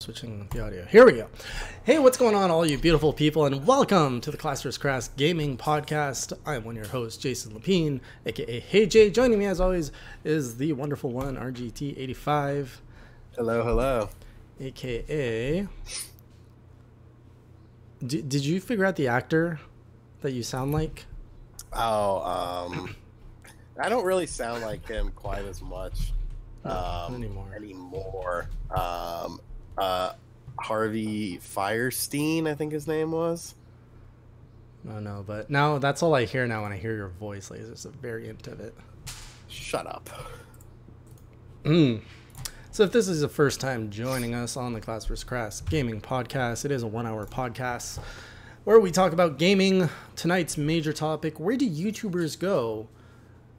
Switching the audio. Here we go. Hey, what's going on, all you beautiful people, and welcome to the Class vs. Crass Gaming Podcast. I'm one of your hosts, Jason Lapine, aka Hey Jay. Joining me, as always, is the wonderful one, RGT85. Hello, hello. Aka... Did you figure out the actor that you sound like? Oh, I don't really sound like him quite as much anymore. Harvey Firestein, I think his name was. No, but now that's all I hear now when I hear your voice. Like, it's a variant of it. Shut up. So if this is the first time joining us on the Class vs. Crass Gaming Podcast, it is a 1-hour podcast where we talk about gaming. Tonight's major topic: where do YouTubers go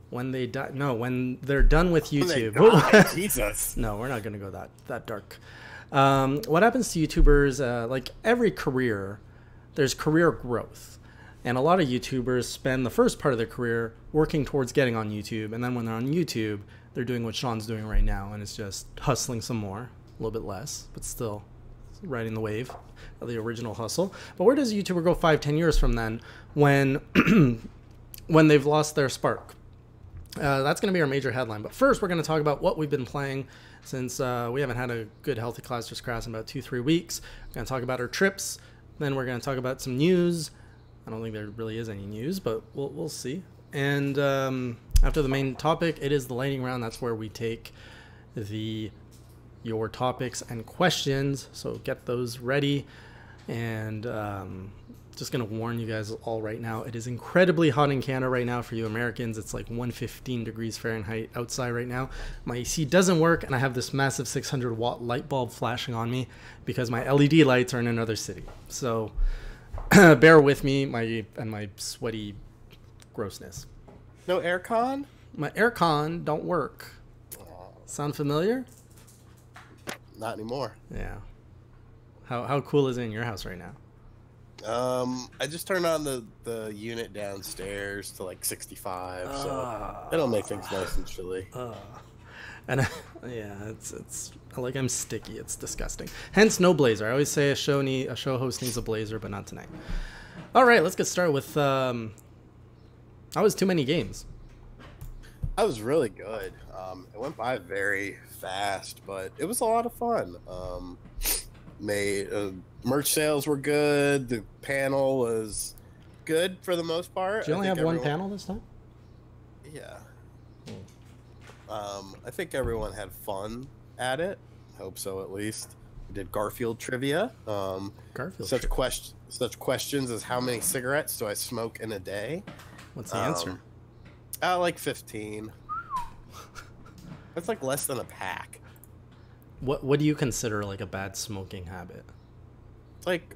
when they die? No, when they're done with YouTube. Jesus. No, we're not going to go that dark. What happens to YouTubers? Like every career, there's career growth. And a lot of YouTubers spend the first part of their career working towards getting on YouTube. And then when they're on YouTube, they're doing what Sean's doing right now. And it's just hustling some more, a little bit less, but still riding the wave of the original hustle. But where does a YouTuber go 5-10 years from then when, when they've lost their spark? That's going to be our major headline. But first, we're going to talk about what we've been playing since we haven't had a good, healthy Class vs. Crass in about 2-3 weeks. We're going to talk about our trips. Then we're going to talk about some news. I don't think there really is any news, but we'll see. And after the main topic, it is the lightning round. That's where we take your topics and questions. So get those ready. And just going to warn you guys all right now, it is incredibly hot in Canada right now for you Americans. It's like 115 degrees Fahrenheit outside right now. My AC doesn't work, and I have this massive 600-watt light bulb flashing on me because my LED lights are in another city. So bear with me, my sweaty grossness. No aircon? My aircon don't work. Sound familiar? Not anymore. Yeah. How cool is it in your house right now? I just turned on the unit downstairs to like 65, so it'll make things nice and chilly. And yeah, it's like I'm sticky. It's disgusting. Hence, no blazer. I always say a show host needs a blazer, but not tonight. All right, let's get started with. That was too many games. That was really good. It went by very fast, but it was a lot of fun. Merch sales were good. The panel was good for the most part. Did you only have one panel this time? Yeah. I think everyone had fun at it. Hope so, at least. We did Garfield trivia. Such questions as how many cigarettes do I smoke in a day? What's the answer? Like 15. That's like less than a pack. What do you consider like a bad smoking habit? It's like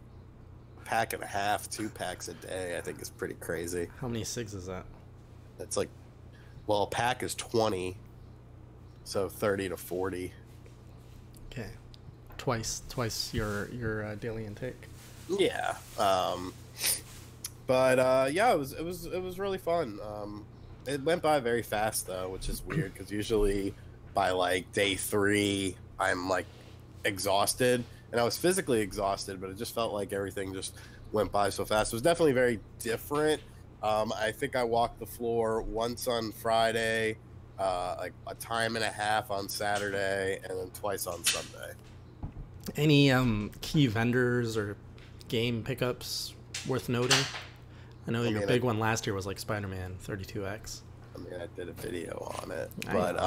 a pack and a half, 2 packs a day. I think is pretty crazy. How many cigs is that? It's like, well, a pack is 20, so 30 to 40. Okay, twice your daily intake. Yeah. But yeah, it was really fun. It went by very fast though, which is weird because usually by like day 3 I'm like exhausted, and I was physically exhausted, but it just felt like everything just went by so fast. It was definitely very different. I think I walked the floor once on Friday, like a time and a half on Saturday, and then twice on Sunday. Any key vendors or game pickups worth noting? I know your big one last year was like Spider-Man 32X. I mean, I did a video on it, but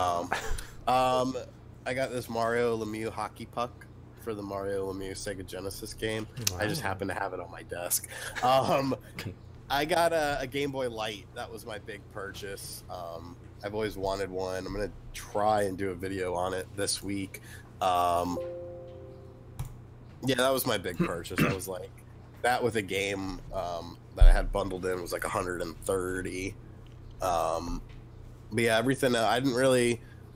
I got this Mario Lemieux hockey puck for the Mario Lemieux Sega Genesis game. Wow. I just happened to have it on my desk. I got a Game Boy Light. That was my big purchase. I've always wanted one. I'm going to try and do a video on it this week. Yeah, that was my big purchase. I was like, that with a game that I had bundled in was like 130. But yeah, everything,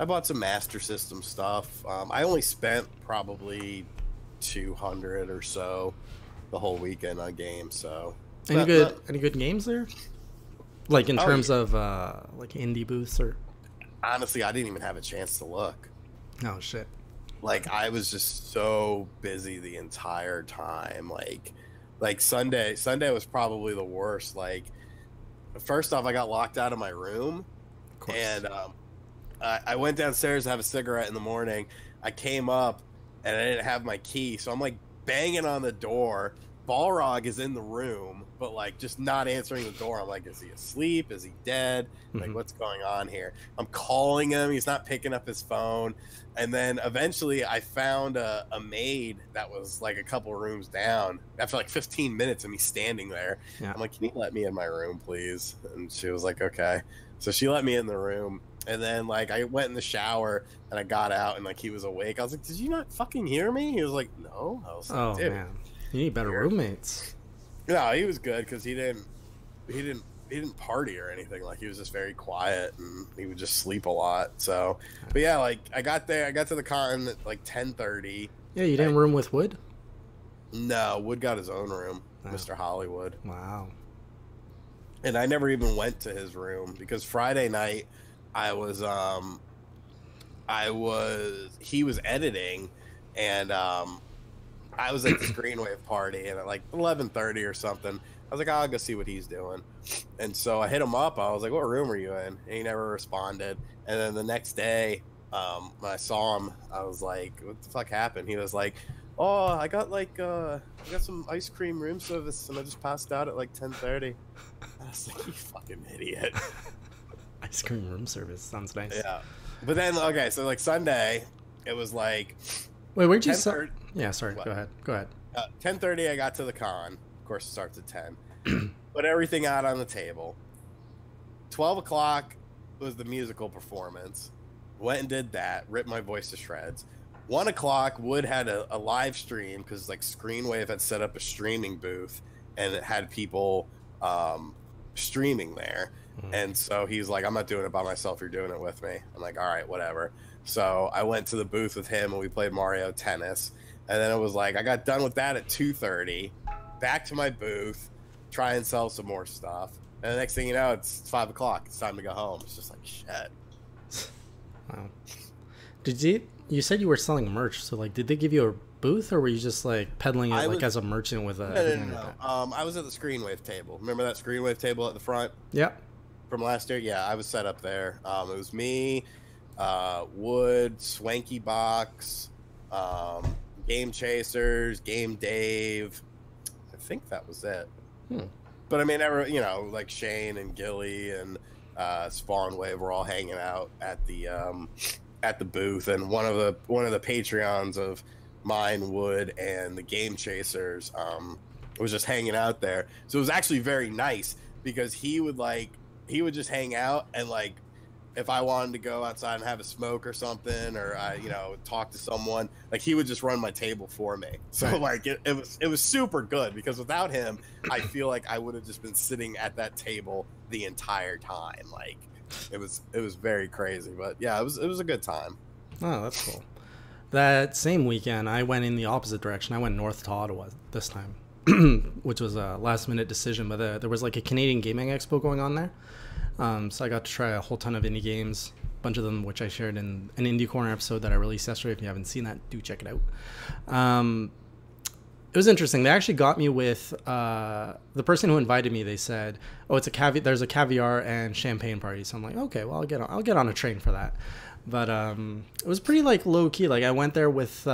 I bought some Master System stuff. I only spent probably 200 or so the whole weekend on games. So any good games there? Like in terms of like indie booths or? Honestly, I didn't even have a chance to look. Oh shit. Like I was just so busy the entire time. Like Sunday was probably the worst. Like first off, I got locked out of my room, Of course. and I went downstairs to have a cigarette in the morning. I came up and I didn't have my key, so I'm like banging on the door. Balrog is in the room, but like just not answering the door. I'm like, is he asleep? Is he dead? Like, what's going on here? I'm calling him. He's not picking up his phone. And then eventually I found a maid that was like a couple rooms down after like 15 minutes of me standing there. Yeah. I'm like, can you let me in my room, please? And she was like, okay. So she let me in the room. And then like I went in the shower and I got out and like he was awake. I was like, did you not fucking hear me? He was like, no. I was like, Oh dude, man, you need better roommates. no, he was good because he didn't party or anything. Like he was just very quiet and he would just sleep a lot. So, but yeah, like I got to the con at like 10:30. Yeah, you didn't room with Wood? No, Wood got his own room, Oh. Mr. Hollywood. Wow. And I never even went to his room because Friday night he was editing and I was at the Screenwave party and at like 11:30 or something. I was like, I'll go see what he's doing. And so I hit him up. I was like, what room are you in? And he never responded. And then the next day, when I saw him, I was like, what the fuck happened? He was like, oh, I got some ice cream room service and I just passed out at like 10:30. I was like, you fucking idiot. Ice cream room service sounds nice. Yeah. But then, okay, so like Sunday, it was like... Wait, where'd you 10:30 Yeah, sorry. What? Go ahead. 10:30, I got to the con. Of course, it starts at 10. Put everything out on the table. 12 o'clock was the musical performance. Went and did that. Ripped my voice to shreds. 1 o'clock, Wood had a live stream because like Screenwave had set up a streaming booth and it had people streaming there. And so he's like, I'm not doing it by myself. You're doing it with me. I'm like, all right, whatever. So I went to the booth with him and we played Mario Tennis. And then it was like, I got done with that at 2:30. Back to my booth, try and sell some more stuff. And the next thing you know, it's 5 o'clock. It's time to go home. It's just like, shit. Wow. You said you were selling merch, so like, did they give you a booth or were you just like peddling it like as a merchant with a... No. I was at the Screenwave table. Remember that Screenwave table at the front? Yeah. From last year? Yeah, I was set up there. It was me, Wood, Swanky Box, Game Chasers, Game Dave. I think that was it. But I mean, like Shane and Gilly and Spawn Wave were all hanging out at the booth, and one of the Patreons of mine, Wood, and the Game Chasers was just hanging out there. So it was actually very nice because he would just hang out and like if I wanted to go outside and have a smoke or something or talk to someone, like he would just run my table for me. So like it was super good because without him I feel like I would have just been sitting at that table the entire time. Like it was very crazy, but yeah, it was a good time. Oh, that's cool. That same weekend I went in the opposite direction. I went north to Ottawa this time. Which was a last minute decision, but there was like a Canadian Gaming Expo going on there. So I got to try a whole ton of indie games, a bunch of them which I shared in an Indie Corner episode that I released yesterday. If you haven't seen that, do check it out. It was interesting. They actually got me with the person who invited me. They said, "Oh, it's there's a caviar and champagne party." So I'm like, "Okay, well, I'll get on a train for that." But it was pretty like low key. Like I went there with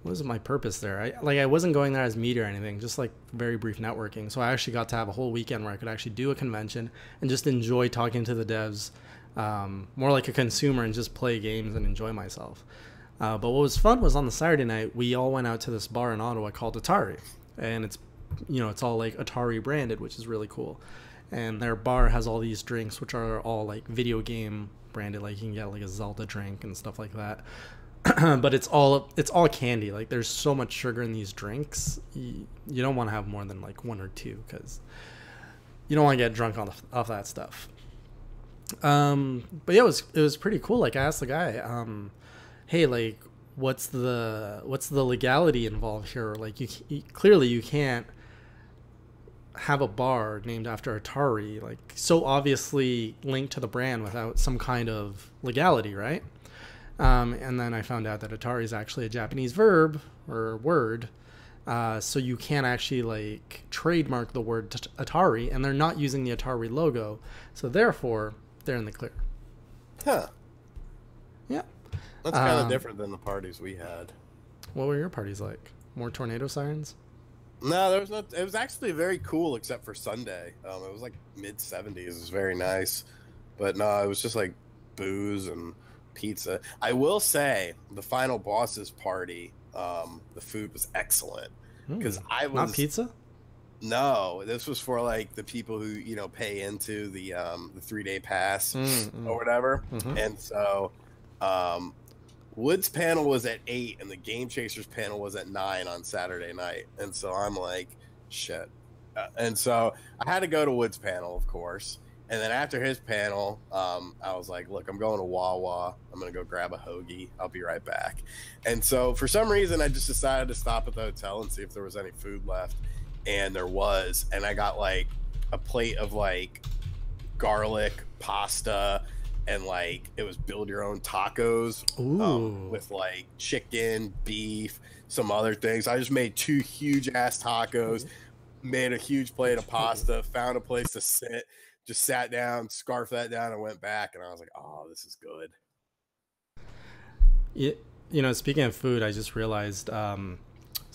what was my purpose there? I wasn't going there as media or anything, just like very brief networking. So I actually got to have a whole weekend where I could actually do a convention and just enjoy talking to the devs, more like a consumer, and just play games and enjoy myself. But what was fun was on the Saturday night, we all went out to this bar in Ottawa called Atari, and it's all like Atari branded, which is really cool. And their bar has all these drinks, which are all like video game branded. Like you can get like a Zelda drink and stuff like that. But it's all candy. Like there's so much sugar in these drinks. You don't want to have more than like one or two because you don't want to get drunk off that stuff. But yeah, it was pretty cool. Like I asked the guy, hey, like what's the legality involved here? Like clearly you can't have a bar named after Atari, like so obviously linked to the brand without some kind of legality, right? And then I found out that Atari is actually a Japanese verb or word. So you can't actually like trademark the word Atari, and they're not using the Atari logo. So therefore, they're in the clear. Huh. Yeah. That's kind of different than the parties we had. What were your parties like? More tornado sirens? No, there was no. It was actually very cool, except for Sunday. It was like mid-70s. It was very nice, but no, it was just like booze and pizza. I will say the final boss's party, the food was excellent because I was not pizza. No, this was for like the people who pay into the 3-day pass or whatever, and so Wood's panel was at 8 and the Game Chasers panel was at 9 on Saturday night. And so I'm like, shit. And so I had to go to Wood's panel, of course. And then after his panel, I was like, look, I'm going to Wawa. I'm going to go grab a hoagie. I'll be right back. And so for some reason, I just decided to stop at the hotel and see if there was any food left. And there was. And I got like a plate of like garlic pasta. And like it was build your own tacos with like chicken, beef, some other things. I just made 2 huge ass tacos, made a huge plate of pasta, found a place to sit, just sat down, scarfed that down, and went back. And I was like, oh, this is good. Speaking of food, I just realized. So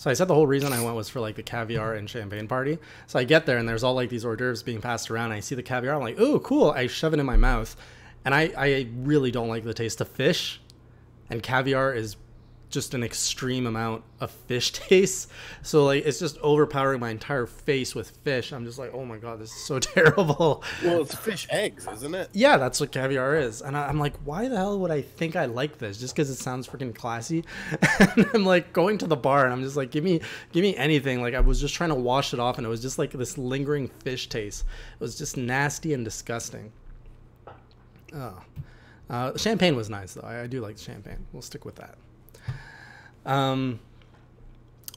I said the whole reason I went was for like the caviar and champagne party. So I get there and there's all like these hors d'oeuvres being passed around. I see the caviar. I'm like, oh, cool. I shove it in my mouth. And I really don't like the taste of fish, and caviar is just an extreme amount of fish taste. So like it's just overpowering my entire face with fish. I'm just like, oh my god, this is so terrible. Well, it's fish eggs, isn't it? Yeah, that's what caviar is. And I'm like, why the hell would I think I like this? Just because it sounds freaking classy. And I'm like going to the bar and I'm just like, give me anything. Like I was just trying to wash it off and it was just like this lingering fish taste. It was just nasty and disgusting. Champagne was nice though. I do like the champagne. We'll stick with that.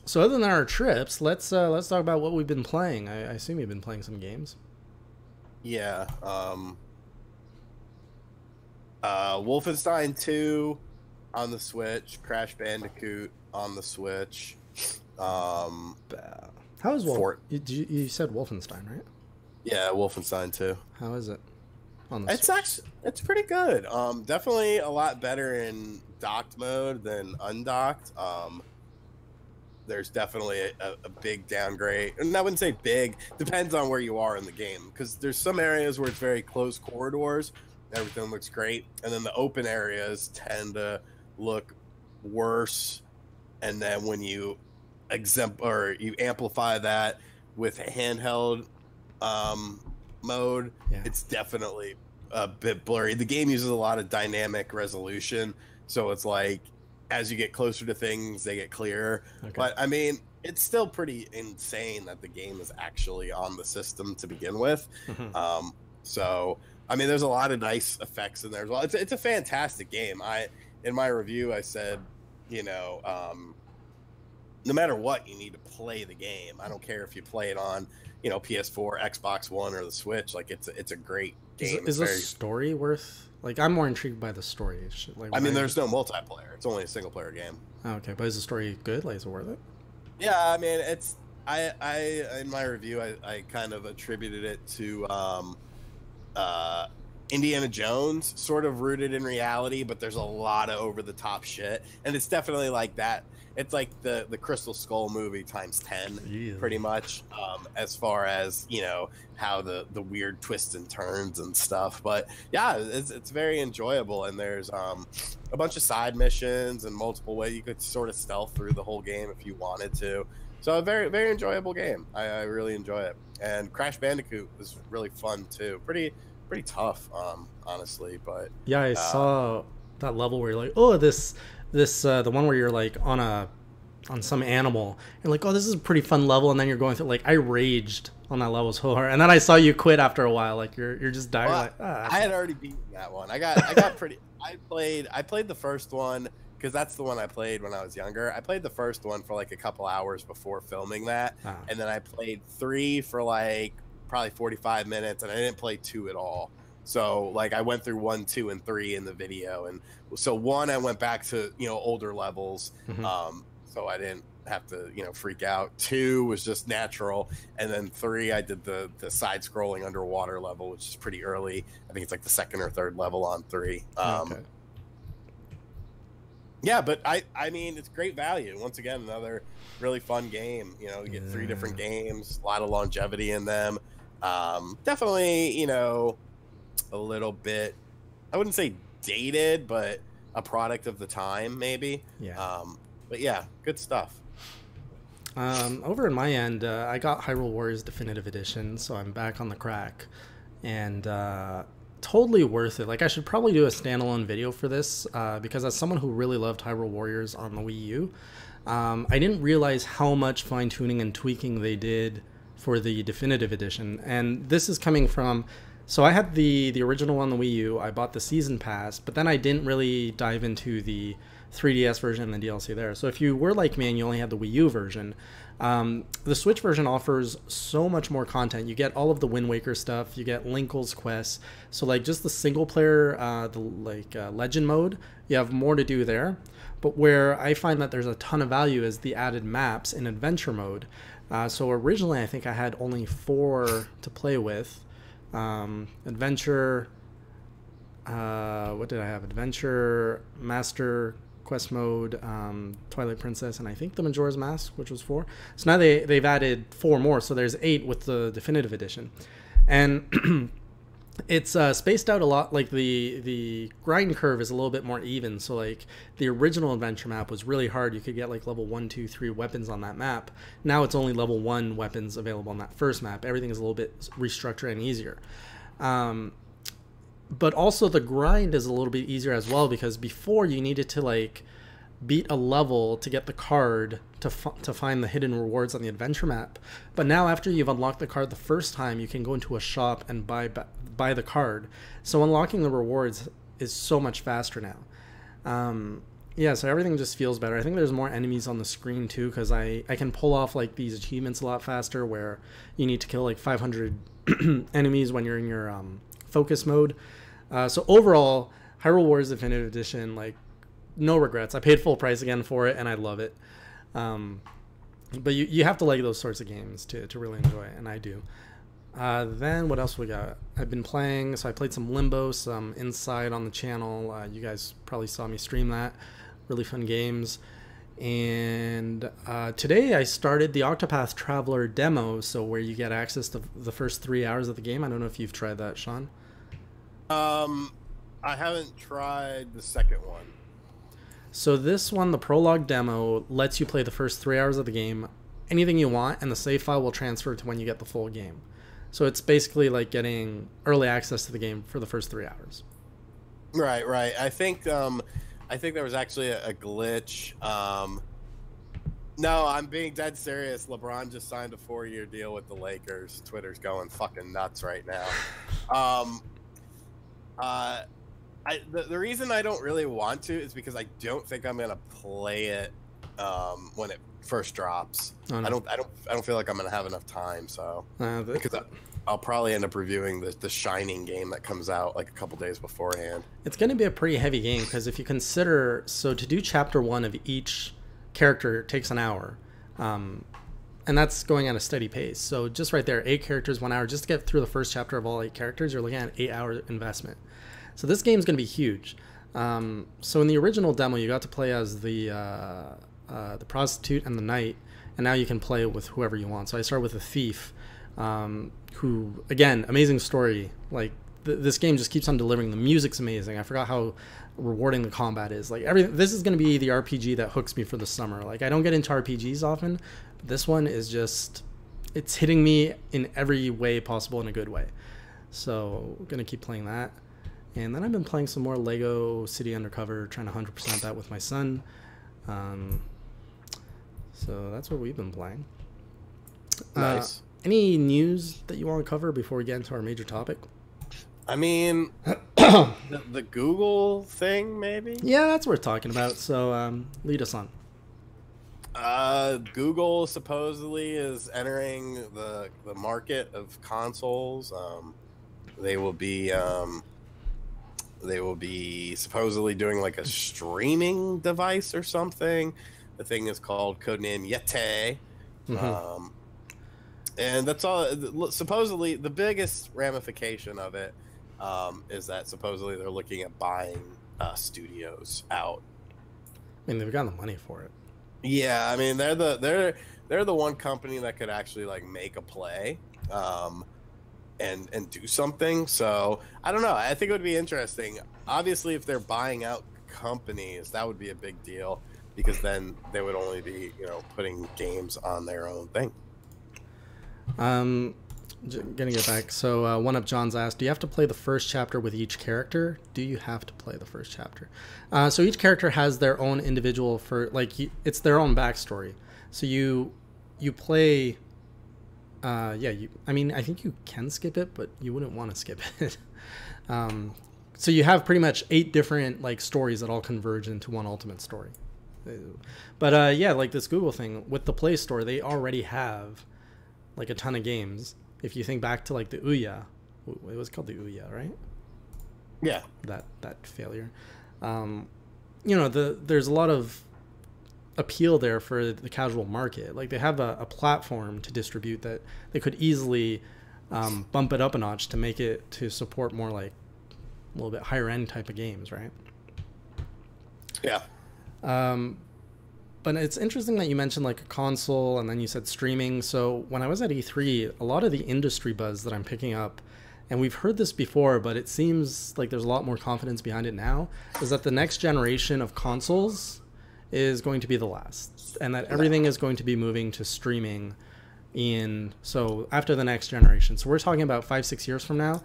So other than our trips, let's talk about what we've been playing. I assume you've been playing some games. Yeah. Wolfenstein 2 on the Switch, Crash Bandicoot on the Switch. How is you said Wolfenstein, right? Yeah, Wolfenstein 2. How is it? It's pretty good. Definitely a lot better in docked mode than undocked. There's definitely a big downgrade, and I wouldn't say big. Depends on where you are in the game, because there's some areas where it's very close corridors, everything looks great, and then the open areas tend to look worse. And then when you you amplify that with a handheld mode, it's definitely a bit blurry. The game uses a lot of dynamic resolution, so it's like as you get closer to things, they get clearer. Okay. But I mean, it's still pretty insane that the game is actually on the system to begin with. So I mean, there's a lot of nice effects in there as well. It's a fantastic game. In my review, I said, no matter what, you need to play the game. I don't care if you play it on PS4, Xbox One, or the Switch. Like it's a great game. Is the story worth? Like I'm more intrigued by the story. I mean, there's no multiplayer. It's only a single player game. Oh, okay, but is the story good? Like, is it worth it? Yeah, I mean, it's I in my review, I kind of attributed it to Indiana Jones, sort of rooted in reality, but there's a lot of over the top shit, and it's definitely like that. It's like the Crystal Skull movie times 10, pretty much, as far as how the weird twists and turns and stuff. But yeah, it's very enjoyable, and there's a bunch of side missions and multiple ways you could sort of stealth through the whole game if you wanted to. So a very, very enjoyable game. I really enjoy it. And Crash Bandicoot was really fun too. Pretty tough, honestly. But yeah, I saw that level where you're like, oh, this the one where you're like on some animal. You're like, oh, this is a pretty fun level, and then you're going through. Like, I raged on that level so hard, and then I saw you quit after a while. Like you're just dying. Well, like, I had already beaten that one. I got pretty. I played the first one because that's the one I played when I was younger. I played the first one for like a couple hours before filming that, and then I played 3 for like probably 45 minutes, and I didn't play 2 at all. So like I went through 1, 2, and 3 in the video, and so 1 I went back to older levels, so I didn't have to freak out. 2 was just natural, and then 3 I did the side scrolling underwater level, which is pretty early. I think it's like the 2nd or 3rd level on 3. Okay. Yeah, but I mean, it's great value. Once again, another really fun game. You get 3 different games, a lot of longevity in them. Definitely, a little bit, I wouldn't say dated, but a product of the time, maybe. Yeah. But yeah, good stuff. Over in my end, I got Hyrule Warriors Definitive Edition, so I'm back on the crack, and totally worth it. Like, I should probably do a standalone video for this, because as someone who really loved Hyrule Warriors on the Wii U, I didn't realize how much fine-tuning and tweaking they did for the Definitive Edition. And this is coming from... So I had the original on the Wii U, I bought the Season Pass, but then I didn't really dive into the 3DS version and the DLC there. So if you were like me and you only had the Wii U version, the Switch version offers so much more content. You get all of the Wind Waker stuff, you get Linkle's quests. So like just the single player, legend mode, you have more to do there. But where I find that there's a ton of value is the added maps in adventure mode. So originally I think I had only 4 to play with. Adventure, what did I have? Adventure, Master, Quest Mode, Twilight Princess, and I think the Majora's Mask, which was 4. So now they've added 4 more, so there's 8 with the Definitive Edition. And it's spaced out a lot. Like the grind curve is a little bit more even. So like the original adventure map was really hard. You could get like level 1, 2, 3 weapons on that map. Now it's only level 1 weapons available on that first map. Everything is a little bit restructured and easier. But also the grind is a little bit easier as well, because before you needed to like beat a level to get the card to find the hidden rewards on the adventure map. But now after you've unlocked the card the first time, you can go into a shop and buy the card. So unlocking the rewards is so much faster now. Yeah, so everything just feels better. I think there's more enemies on the screen too, because I can pull off like these achievements a lot faster, where you need to kill like 500 enemies when you're in your focus mode. So overall, Hyrule Warriors Definitive Edition, like, no regrets. I paid full price again for it, and I love it. But you have to like those sorts of games to really enjoy it, and I do. Then what else we got? I've been playing, so I played some Limbo, some Inside on the channel. You guys probably saw me stream that. Really fun games. And today I started the Octopath Traveler demo, so where you get access to the first 3 hours of the game. I don't know if you've tried that, Sean. I haven't tried the second one. So this one, the prologue demo, lets you play the first 3 hours of the game, anything you want, and the save file will transfer to when you get the full game. So it's basically like getting early access to the game for the first 3 hours. Right. I think there was actually a glitch. No, I'm being dead serious. LeBron just signed a 4-year deal with the Lakers. Twitter's going fucking nuts right now. The reason I don't really want to is because I don't think I'm gonna play it when it first drops. Oh, no. I don't feel like I'm gonna have enough time. So because I'll probably end up reviewing the Shining game that comes out like a couple days beforehand. It's gonna be a pretty heavy game, because if you consider, so to do chapter 1 of each character takes an hour, and that's going at a steady pace. So just right there, 8 characters, 1 hour, just to get through the first chapter of all 8 characters, you're looking at an 8-hour investment. So this game's going to be huge. So in the original demo, you got to play as the prostitute and the knight, and now you can play with whoever you want. So I started with a thief, who, again, amazing story. Like, this game just keeps on delivering. The music's amazing. I forgot how rewarding the combat is. Like, this is going to be the RPG that hooks me for the summer. Like, I don't get into RPGs often, but this one is just, it's hitting me in every way possible in a good way. So I'm going to keep playing that. And then I've been playing some more Lego City Undercover, trying to 100% that with my son. So that's what we've been playing. Nice. Any news that you want to cover before we get into our major topic? I mean, the Google thing, maybe? Yeah, that's worth talking about. So lead us on. Google supposedly is entering the market of consoles. They will be supposedly doing like a streaming device or something. The thing is called codename Yeti. And that's all. Supposedly, the biggest ramification of it is that supposedly they're looking at buying studios out. I mean, they've got the money for it. Yeah, I mean, they're the one company that could actually like make a play, and do something. So I don't know. I think it would be interesting. Obviously, if they're buying out companies, that would be a big deal because then they would only be, putting games on their own thing. Gonna get back. So one of John's asked, do you have to play the first chapter with each character? Do you have to play the first chapter? So each character has their own individual it's their own backstory. So you play. I think you can skip it, but you wouldn't want to skip it. So you have pretty much 8 different like stories that all converge into one ultimate story. But like this Google thing with the Play Store, they already have like a ton of games. If you think back to like the Ouya, it was called the Ouya, right? Yeah. That failure. There's a lot of appeal there for the casual market. Like they have a platform to distribute that they could easily bump it up a notch to make it to support more like a little bit higher end type of games, right? Yeah. But it's interesting that you mentioned like a console and then you said streaming. So when I was at E3, a lot of the industry buzz that I'm picking up, and we've heard this before, but it seems like there's a lot more confidence behind it now, is that the next generation of consoles is going to be the last, and that everything is going to be moving to streaming so after the next generation. So we're talking about 5-6 years from now.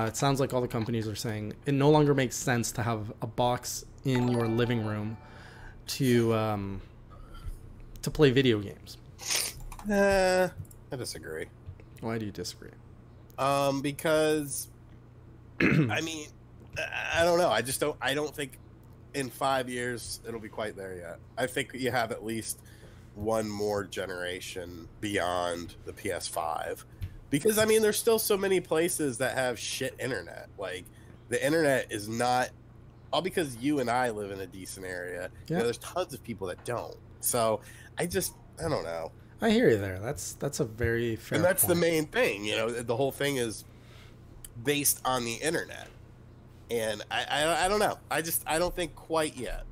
It sounds like all the companies are saying it no longer makes sense to have a box in your living room to play video games. I disagree. Why do you disagree? Because I mean, I don't know. I don't think in 5 years it'll be quite there yet. I think you have at least one more generation beyond the PS5, because I mean, there's still so many places that have shit internet. Like the internet is not all because you and I live in a decent area. Yeah. There's tons of people that don't. So I don't know. I hear you there. That's a very fair And that's point. the main thing. The whole thing is based on the internet. And I don't know. I don't think quite yet.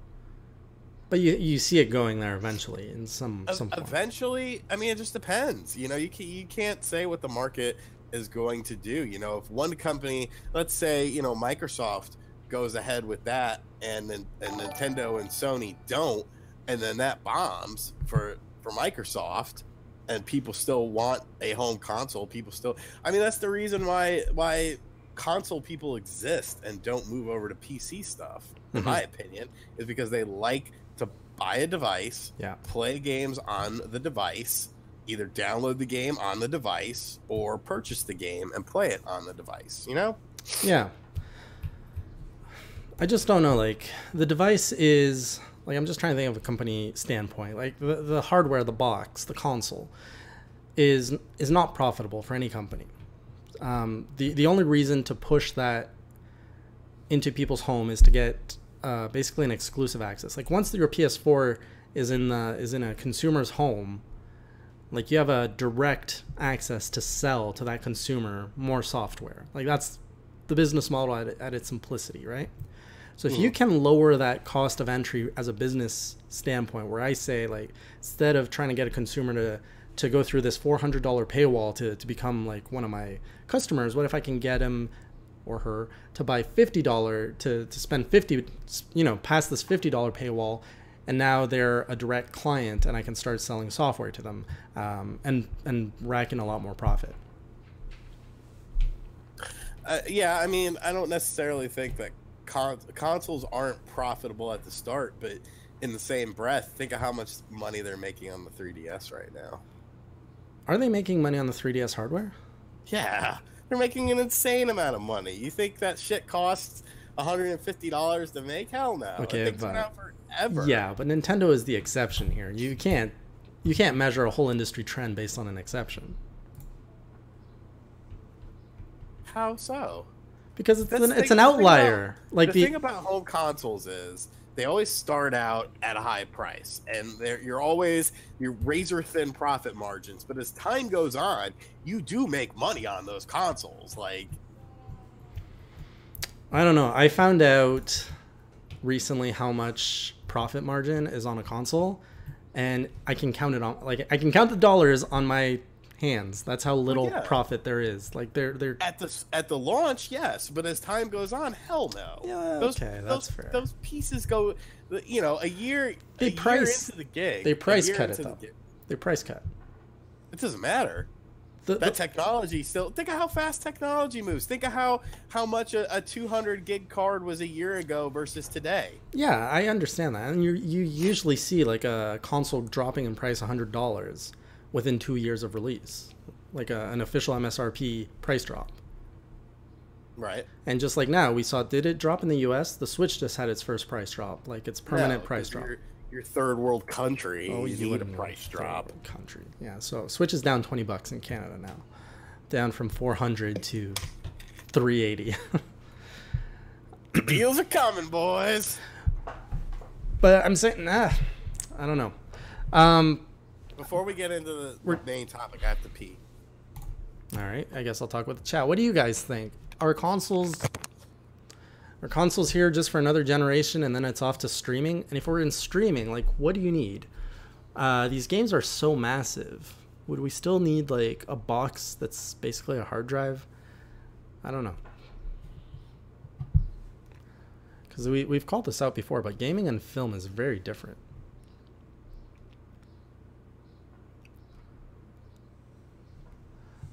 But you see it going there eventually in some form. Eventually, I mean, it just depends. You can't say what the market is going to do. If one company, let's say, Microsoft goes ahead with that, and Nintendo and Sony don't, and then that bombs for Microsoft, and people still want a home console. That's the reason why console people exist and don't move over to PC stuff, in my opinion, is because they like to buy a device, play games on the device, either download the game on the device or purchase the game and play it on the device, Yeah. I just don't know, like, the device is, like, I'm just trying to think of a company standpoint. Like, the hardware, the box, the console is not profitable for any company. The only reason to push that into people's home is to get basically an exclusive access. Like, once your PS4 is in a consumer's home, like, you have a direct access to sell to that consumer more software. Like, that's the business model at its simplicity, right? So if you can lower that cost of entry as a business standpoint, where I say, like, instead of trying to get a consumer to go through this $400 paywall to become like one of my customers, what if I can get him or her to buy $50 to spend $50, past this $50 paywall, and now they're a direct client and I can start selling software to them and racking a lot more profit. Yeah, I mean, I don't necessarily think that consoles aren't profitable at the start, but in the same breath, think of how much money they're making on the 3DS right now. Are they making money on the 3DS hardware? Yeah, they're making an insane amount of money. You think that shit costs $150 to make? Hell no. Okay, it takes them out forever. Yeah, but Nintendo is the exception here. You can't measure a whole industry trend based on an exception. How so? Because it's an outlier. Like the thing about home consoles is they always start out at a high price, and you're razor thin profit margins. But as time goes on, you do make money on those consoles. Like, I don't know. I found out recently how much profit margin is on a console, and I can count it on, like, I can count the dollars on my hands. That's how little profit there is. Like, they're at the launch, yes, but as time goes on, hell no. Yeah, that's fair. Those pieces go, you know, a year into the gig. They price cut it though. They price cut. It doesn't matter. That technology still. Think of how fast technology moves. Think of how much a 200 gig card was a year ago versus today. Yeah, I understand that, and you usually see like a console dropping in price $100 within 2 years of release, like an official MSRP price drop. Right. And just like now, we saw, did it drop in the US? The Switch just had its first price drop, like its permanent price drop. Your third world country, you need a price drop. Country, yeah. So Switch is down $20 in Canada now, down from 400 to 380. Deals are coming, boys. But I'm saying, I don't know. Before we get into the main topic, I have to pee. All right, I guess I'll talk with the chat. What do you guys think? Are consoles here just for another generation and then it's off to streaming? And if we're in streaming, like, what do you need? These games are so massive. Would we still need like a box that's basically a hard drive? I don't know. Because we've called this out before, but gaming and film is very different.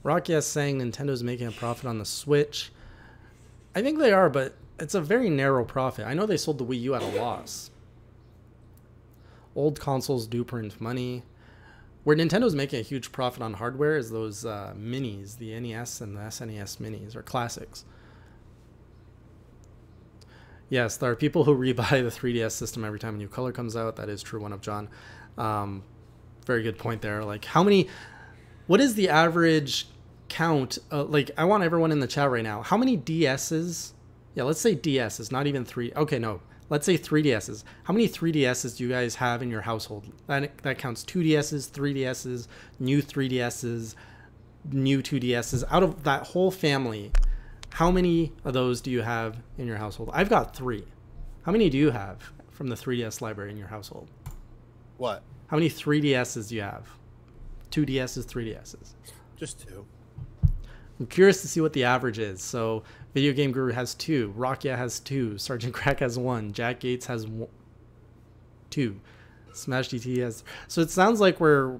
Rocky is saying Nintendo's making a profit on the Switch. I think they are, but it's a very narrow profit. I know they sold the Wii U at a loss. Old consoles do print money. Where Nintendo's making a huge profit on hardware is those minis, the NES and the SNES minis, or classics. Yes, there are people who rebuy the 3DS system every time a new color comes out. That is true, One of John. Very good point there. Like, what is the average count? Like, I want everyone in the chat right now. How many DSs? Yeah, let's say DSs, not even three. Okay, no. Let's say 3DSs. How many 3DSs do you guys have in your household? That counts 2DSs, 3DSs, new 3DSs, new 2DSs. Out of that whole family, how many of those do you have in your household? I've got 3. How many do you have from the 3DS library in your household? What? How many 3DSs do you have? 2DSs, 3DSs? Just 2. I'm curious to see what the average is. So Video Game Guru has 2, Rakia has 2, Sergeant Crack has 1, Jack Gates has 2, Smash GT has. So it sounds like we're,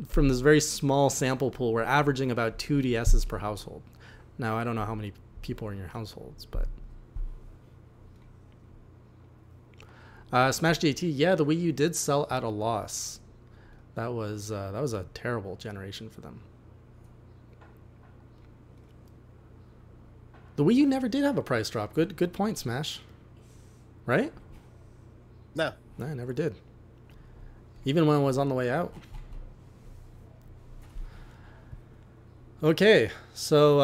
from this very small sample pool, we're averaging about 2 DSs per household. Now, I don't know how many people are in your households, but Smash GT, yeah, the Wii U did sell at a loss. That was a terrible generation for them. The Wii U never did have a price drop. Good point, Smash. Right? No, it never did. Even when it was on the way out. Okay, so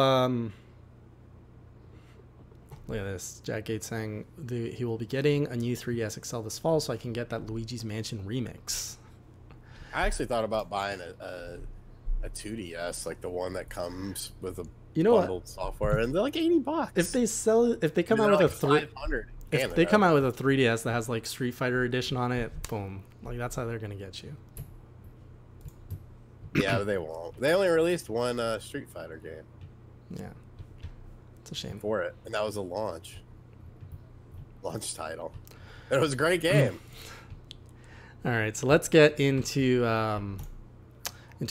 look at this. Jack Gates saying he will be getting a new 3DS XL this fall, so I can get that Luigi's Mansion remix. I actually thought about buying a 2DS, like the one that comes with a bundled software, and they're like $80. If they come out with if they come out with a 3DS that has like Street Fighter Edition on it, boom, like that's how they're gonna get you. Yeah, they won't. They only released one Street Fighter game. Yeah, it's a shame for it, and that was a launch title. It was a great game. All right, so let's get into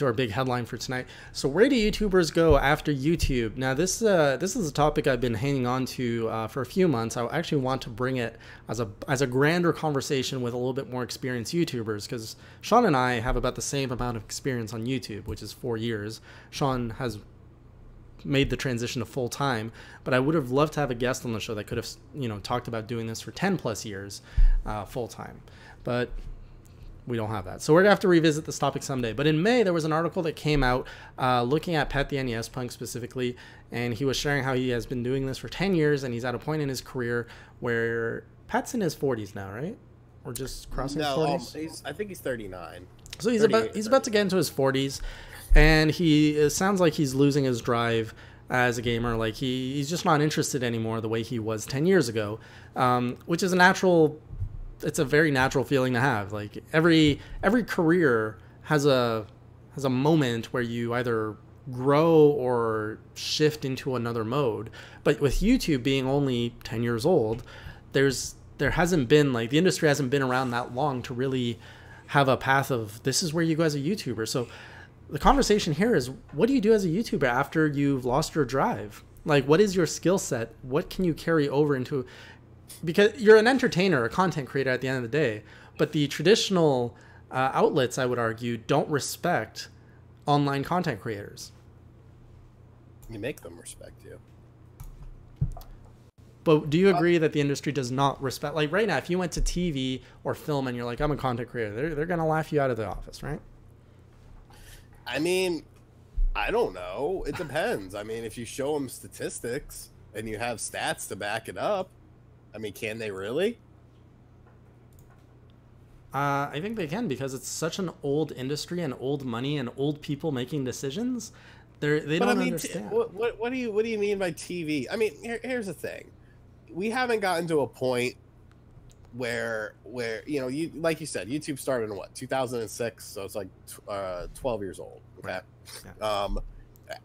our big headline for tonight. So where do YouTubers go after YouTube? Now, this is a topic I've been hanging on to for a few months. I actually want to bring it as a grander conversation with a little bit more experienced YouTubers, because Sean and I have about the same amount of experience on YouTube, which is 4 years. Sean has made the transition to full time, but I would have loved to have a guest on the show that could have talked about doing this for 10 plus years full time. But we don't have that. So we're gonna have to revisit this topic someday. But in May, there was an article that came out looking at Pat the NES Punk specifically, and he was sharing how he has been doing this for 10 years, and he's at a point in his career where Pat's in his 40s now, right? Or just crossing his 40s? I think he's 39. So he's about to get into his 40s, and it sounds like he's losing his drive as a gamer. Like he's just not interested anymore the way he was 10 years ago, which is it's a very natural feeling to have. Like every career has a moment where you either grow or shift into another mode. But with YouTube being only 10 years old, there hasn't been, like, the industry hasn't been around that long to really have a path of, this is where you go as a YouTuber. So the conversation here is, what do you do as a YouTuber after you've lost your drive? Like, what is your skill set? What can you carry over into, because you're an entertainer, a content creator at the end of the day, but the traditional outlets, I would argue, don't respect online content creators. You make them respect you. But do you agree that the industry does not respect, like right now, if you went to TV or film and you're like, I'm a content creator, they're going to laugh you out of the office, right? I mean, I don't know. It depends. I mean, if you show them statistics and you have stats to back it up, I mean, can they really? I think they can, because it's such an old industry and old money and old people making decisions. They don't understand. What do you mean by TV? I mean, here's the thing. We haven't gotten to a point where you like you said, YouTube started in what, 2006, so it's like 12 years old. Okay, yeah.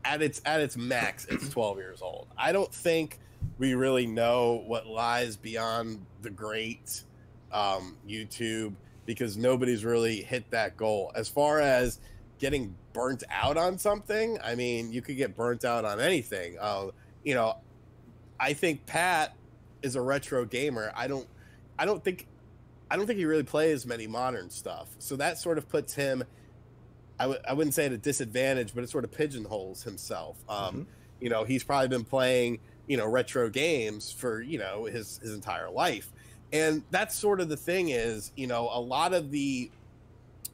At its max, it's 12 years old. I don't think we really know what lies beyond the great YouTube, because nobody's really hit that goal. As far as getting burnt out on something, I mean, you could get burnt out on anything. I think Pat is a retro gamer. I don't think he really plays many modern stuff. So that sort of puts him, I wouldn't say at a disadvantage, but it sort of pigeonholes himself. He's probably been playing, retro games for, his entire life. And that's sort of the thing is, a lot of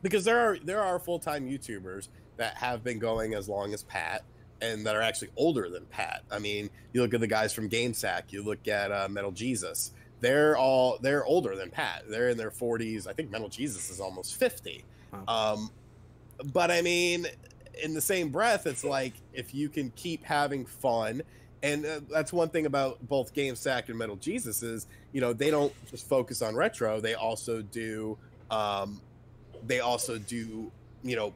because there are full-time YouTubers that have been going as long as Pat, and that are actually older than Pat. I mean, you look at the guys from GameSack, you look at Metal Jesus. They're older than Pat. They're in their 40s. I think Metal Jesus is almost 50. Wow. But I mean, in the same breath, it's like, if you can keep having fun, and that's one thing about both GameSack and Metal Jesus is, they don't just focus on retro. They also do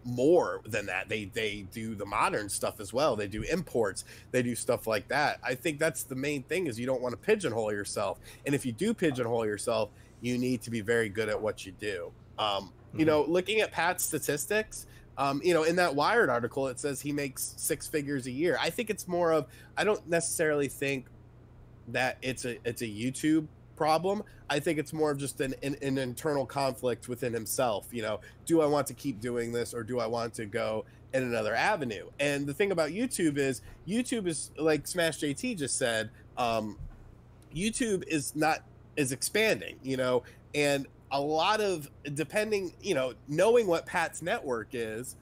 more than that. They do the modern stuff as well. They do imports. They do stuff like that. I think that's the main thing, is you don't want to pigeonhole yourself. And if you do pigeonhole yourself, you need to be very good at what you do. Looking at Pat's statistics, in that Wired article, it says he makes 6 figures a year. I think it's more of, I don't necessarily think that it's a YouTube problem. I think it's more of just an internal conflict within himself. Do I want to keep doing this, or do I want to go in another avenue? And the thing about YouTube is like Smash JT just said, YouTube is expanding, and a lot of, depending, knowing what Pat's network is,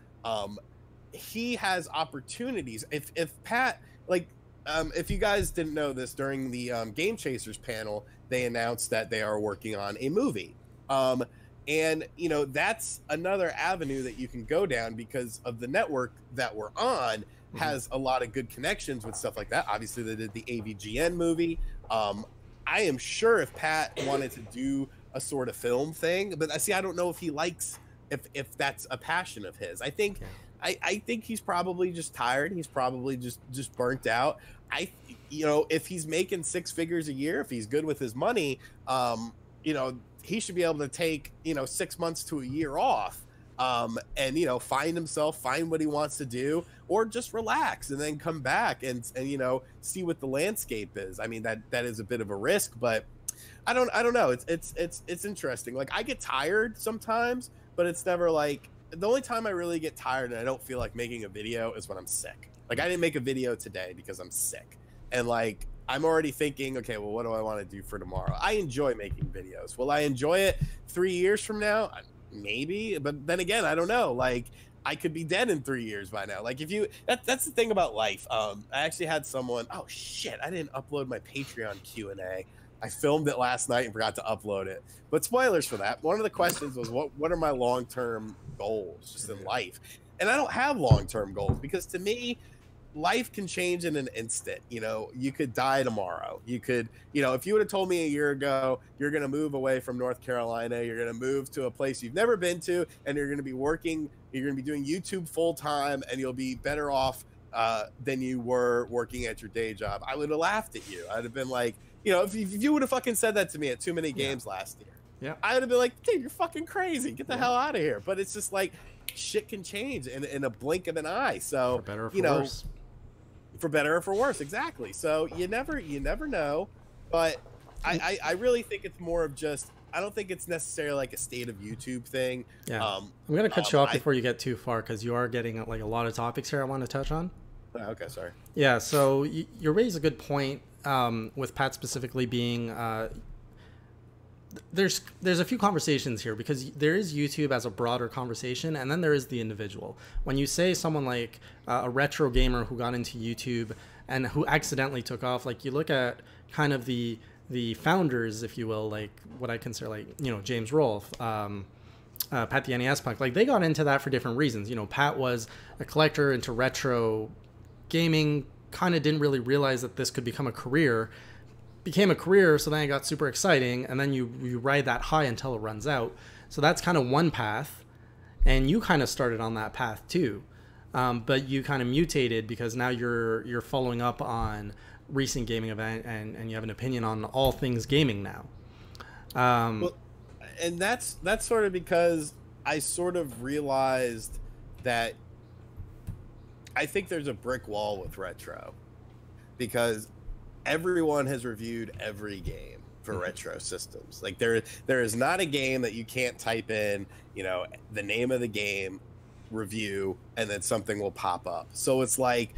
he has opportunities. If Pat, like, if you guys didn't know this, during the Game Chasers panel, they announced that they are working on a movie. And, that's another avenue that you can go down, because of the network that we're on has a lot of good connections with stuff like that. Obviously, they did the AVGN movie. I am sure if Pat wanted to do a sort of film thing, but I don't know if he likes, if that's a passion of his. I think, I think he's probably just tired. He's probably just burnt out. If he's making 6 figures a year, if he's good with his money, he should be able to take, 6 months to a year off, and, find what he wants to do, or just relax and then come back and see what the landscape is. I mean, that is a bit of a risk, but I don't know. It's interesting. Like, I get tired sometimes, but it's never like, the only time I really get tired and I don't feel like making a video is when I'm sick. Like, I didn't make a video today because I'm sick. And like, I'm already thinking, okay, well, what do I want to do for tomorrow? I enjoy making videos. Will I enjoy it 3 years from now? maybe, but then again, I don't know. Like, I could be dead in 3 years by now. Like, if you, that's the thing about life. I actually had someone, oh shit, I didn't upload my Patreon Q&A. I filmed it last night and forgot to upload it. But spoilers for that. One of the questions was, what are my long-term goals just in life? And I don't have long-term goals, because to me, life can change in an instant. You know, you could die tomorrow. You could, you know, if you would have told me a year ago, you're going to move away from North Carolina, you're going to move to a place you've never been to, and you're going to be working, you're going to be doing YouTube full time, and you'll be better off than you were working at your day job, I would have laughed at you. I'd have been like, you know, if you would have fucking said that to me at Too Many Games last year, I would have been like, dude, you're fucking crazy. Get the hell out of here. But it's just like, shit can change in a blink of an eye. So, For better or for you know, worse. For better or for worse, exactly. So you never know. But I really think it's more of just, I don't think it's necessarily like a state of YouTube thing. Yeah. I'm gonna cut you off before you get too far, because you are getting like a lot of topics here I want to touch on. Okay, sorry. Yeah. So you raise a good point with Pat specifically being. There's a few conversations here, because there is YouTube as a broader conversation, and then there is the individual. When you say someone like a retro gamer who got into YouTube and who accidentally took off, like you look at kind of the founders, if you will, like what I consider, like, you know, James Rolfe, Pat the NES Punk, like they got into that for different reasons. You know, Pat was a collector into retro gaming, kind of didn't really realize that this could become a career. Became a career, so then it got super exciting, and then you ride that high until it runs out. So that's kind of one path, and you kind of started on that path too, but you kind of mutated because now you're following up on recent gaming event, and you have an opinion on all things gaming now. Well, and that's sort of because I sort of realized that I think there's a brick wall with retro, because everyone has reviewed every game for retro systems. Like there is not a game that you can't type in, you know, the name of the game, review, and then something will pop up. So it's like,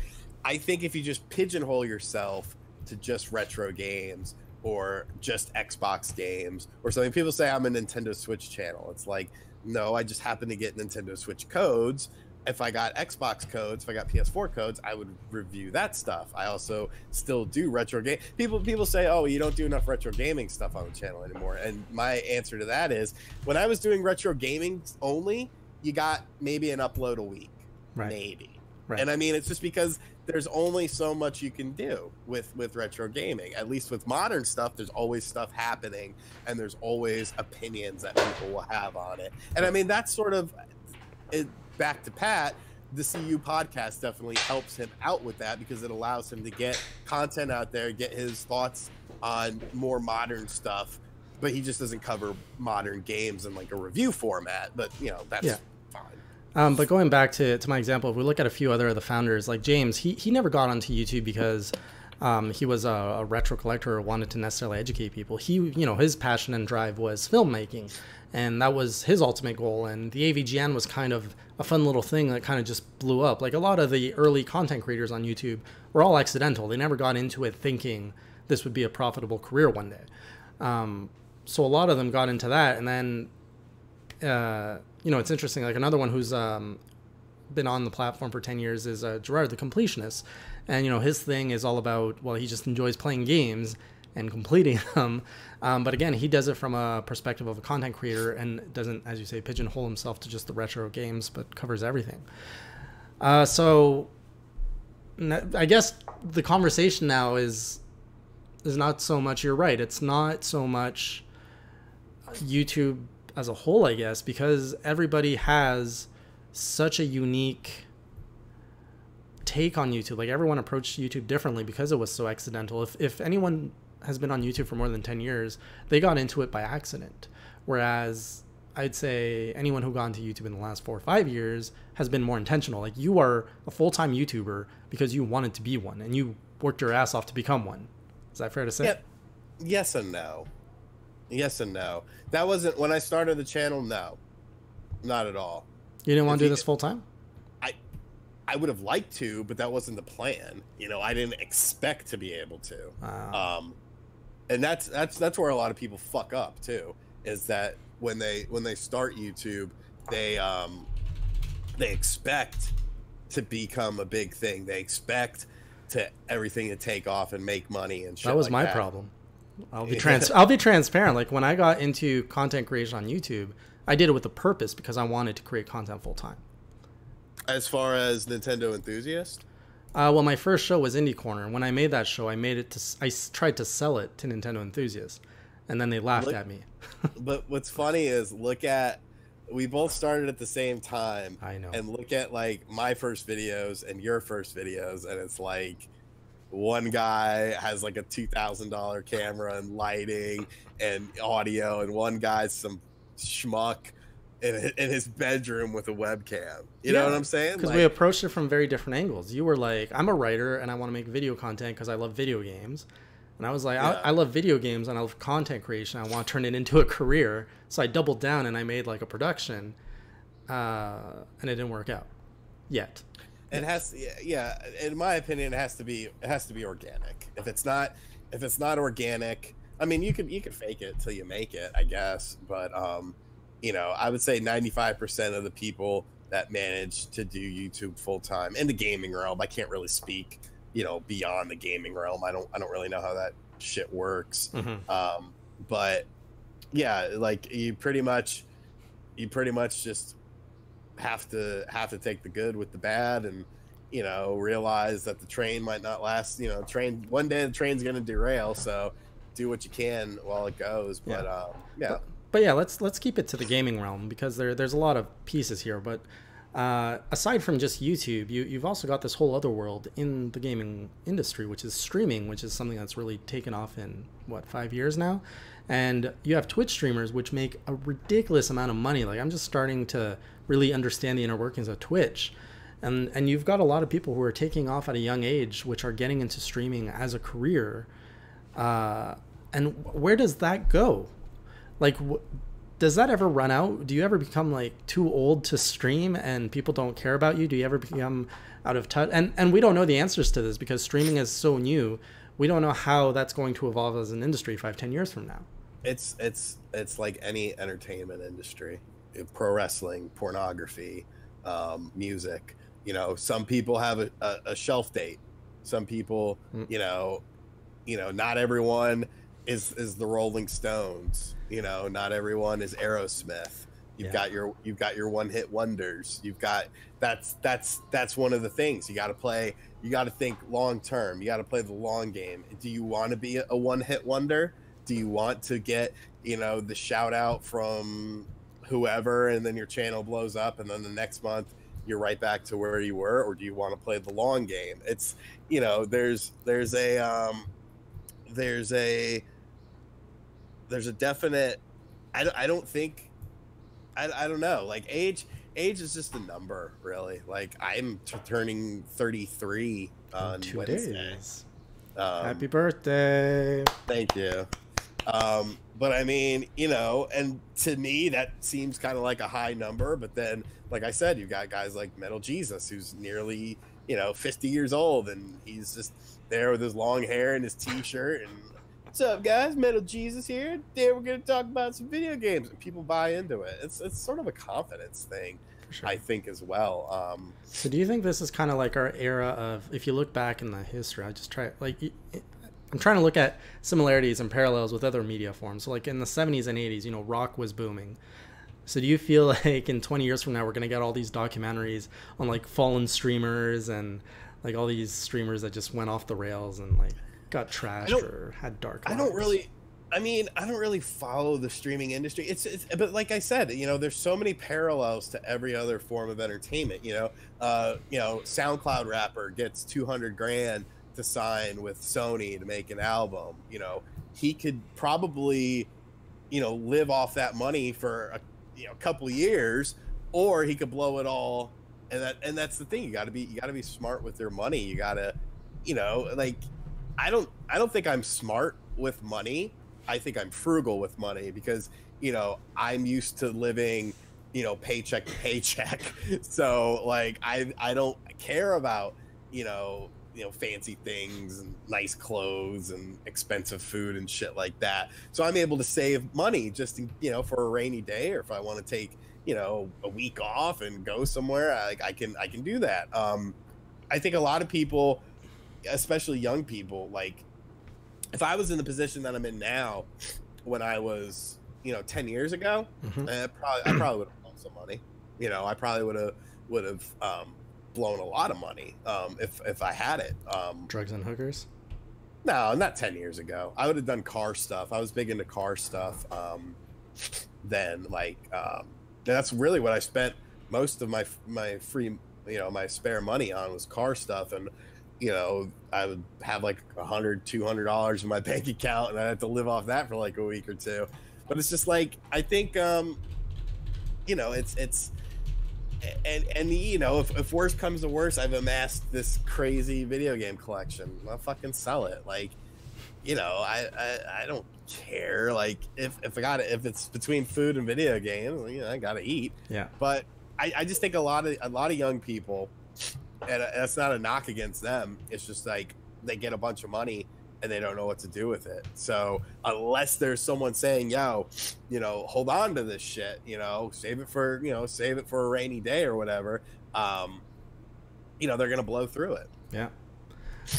I think if you just pigeonhole yourself to just retro games or just Xbox games or something, people say I'm a Nintendo Switch channel. It's like, no, I just happen to get Nintendo Switch codes. If I got Xbox codes, if I got PS4 codes, I would review that stuff. I also still do retro game. People say, oh, you don't do enough retro gaming stuff on the channel anymore. And my answer to that is, when I was doing retro gaming only, you got maybe an upload a week, maybe. Right. And I mean, it's just because there's only so much you can do with retro gaming. At least with modern stuff, there's always stuff happening, and there's always opinions that people will have on it. And I mean, that's sort of it. Back to Pat, the CU podcast definitely helps him out with that, because it allows him to get content out there, get his thoughts on more modern stuff, but he just doesn't cover modern games in like a review format. But you know, that's fine. But going back to my example, if we look at a few other of the founders, like James, he never got onto YouTube because he was a retro collector or wanted to necessarily educate people. He, you know, his passion and drive was filmmaking, and that was his ultimate goal. And the AVGN was kind of a fun little thing that kind of just blew up. Like a lot of the early content creators on YouTube were all accidental. They never got into it thinking this would be a profitable career one day. So a lot of them got into that. And then, you know, it's interesting. Like another one who's been on the platform for 10 years is Gerard the Completionist. And, you know, his thing is all about, well, he just enjoys playing games and completing them. But again, he does it from a perspective of a content creator and doesn't, as you say, pigeonhole himself to just the retro games, but covers everything. So I guess the conversation now is not so much, you're right, it's not so much YouTube as a whole, I guess, because everybody has such a unique take on YouTube. Like everyone approached YouTube differently because it was so accidental. If anyone has been on YouTube for more than 10 years, they got into it by accident. Whereas I'd say anyone who got into YouTube in the last 4 or 5 years has been more intentional. Like you are a full-time YouTuber because you wanted to be one and you worked your ass off to become one. Is that fair to say? Yeah. Yes and no. Yes and no. That wasn't when I started the channel. No, not at all. You didn't want to do this full-time? I would have liked to, but that wasn't the plan. You know, I didn't expect to be able to. And that's where a lot of people fuck up too, is that when they start YouTube, they expect to become a big thing. They expect to everything to take off and make money and shit. That was like my that. problem. I'll be transparent. Like when I got into content creation on YouTube, I did it with a purpose because I wanted to create content full time. As far as Nintendo enthusiast, well, my first show was Indie Corner. When I made that show, I tried to sell it to Nintendo enthusiasts, and then they laughed at me. But what's funny is we both started at the same time. I know. And look at like my first videos and your first videos, and it's like one guy has like a $2,000 camera and lighting and audio, and one guy's some schmuck in his bedroom with a webcam. You know what I'm saying? Because we approached it from very different angles. You were like, I'm a writer and I want to make video content because I love video games. And I was like, I love video games and I love content creation. I want to turn it into a career. So I doubled down and I made like a production, and it didn't work out yet. It has, in my opinion, it has to be organic. If it's not organic, I mean, you can fake it till you make it, I guess. But you know, I would say 95% of the people that manage to do YouTube full time in the gaming realm, I can't really speak, you know, beyond the gaming realm. I don't really know how that shit works. Mm-hmm. But yeah, like you pretty much just have to take the good with the bad, and you know, realize that the train might not last. You know, one day the train's gonna derail, so do what you can while it goes. But But yeah, let's keep it to the gaming realm because there's a lot of pieces here. But aside from just YouTube, you've also got this whole other world in the gaming industry, which is streaming, which is something that's really taken off in 5 years now. And you have Twitch streamers, which make a ridiculous amount of money. Like I'm just starting to really understand the inner workings of Twitch. And you've got a lot of people who are taking off at a young age, which are getting into streaming as a career. And where does that go? Like, does that ever run out? Do you ever become like too old to stream and people don't care about you? Do you ever become out of touch? And we don't know the answers to this because streaming is so new. We don't know how that's going to evolve as an industry 5-10 years from now. It's like any entertainment industry, pro wrestling, pornography, music. You know, some people have a shelf date. Some people, you know, not everyone is the Rolling Stones. You know, not everyone is Aerosmith. You've got your one-hit wonders. You've got that's one of the things you got to play. You got to think long term. You got to play the long game. Do you want to be a one-hit wonder? Do you want to get, you know, the shout out from whoever and then your channel blows up and then the next month you're right back to where you were? Or do you want to play the long game? It's, you know, there's a definite, I don't think, I don't know, like age is just a number, really. Like I'm turning 33 on 2 Wednesday. days. Happy birthday. Thank you. But I mean, you know, and to me that seems kind of like a high number, but then like I said, you've got guys like Metal Jesus who's nearly, you know, 50 years old and he's just there with his long hair and his t-shirt and what's up guys, Metal Jesus here. Today we're going to talk about some video games, and people buy into it. It's sort of a confidence thing, sure. I think as well. So do you think this is kind of like our era of, if you look back in the history, I'm trying to look at similarities and parallels with other media forms. So like in the 70s and 80s, you know, rock was booming. So do you feel like in 20 years from now, we're going to get all these documentaries on like fallen streamers and like all these streamers that just went off the rails and like got trashed or had dark lives? I don't really follow the streaming industry. It's but like I said, you know, there's so many parallels to every other form of entertainment. You know, SoundCloud rapper gets 200 grand to sign with Sony to make an album. You know, he could probably, you know, live off that money for a couple of years, or he could blow it all. And that's the thing. You got to be smart with your money. You got to, you know, like I don't think I'm smart with money. I think I'm frugal with money because, you know, I'm used to living, you know, paycheck to paycheck. So like I don't care about, you know, fancy things and nice clothes and expensive food and shit like that. So I'm able to save money just for a rainy day, or if I want to take a week off and go somewhere, I can do that. I think a lot of people, especially young people, like if I was in the position that I'm in now, when I was 10 years ago, I probably would have blown some money. I probably would have blown a lot of money if I had it. Drugs and hookers? No, not 10 years ago. I would have done car stuff. I was big into car stuff then. That's really what I spent most of my free, my spare money on, was car stuff. And I would have like $100-$200 in my bank account, and I had to live off that for like a week or two. But it's just like, I think it's if worse comes to worse, I've amassed this crazy video game collection. I'll fucking sell it. Like, I don't care. Like, if it's between food and video games, I gotta eat. Yeah. But I just think a lot of young people, and that's not a knock against them, it's just like they get a bunch of money and they don't know what to do with it. So unless there's someone saying, hold on to this shit, save it for a rainy day or whatever, they're gonna blow through it. Yeah.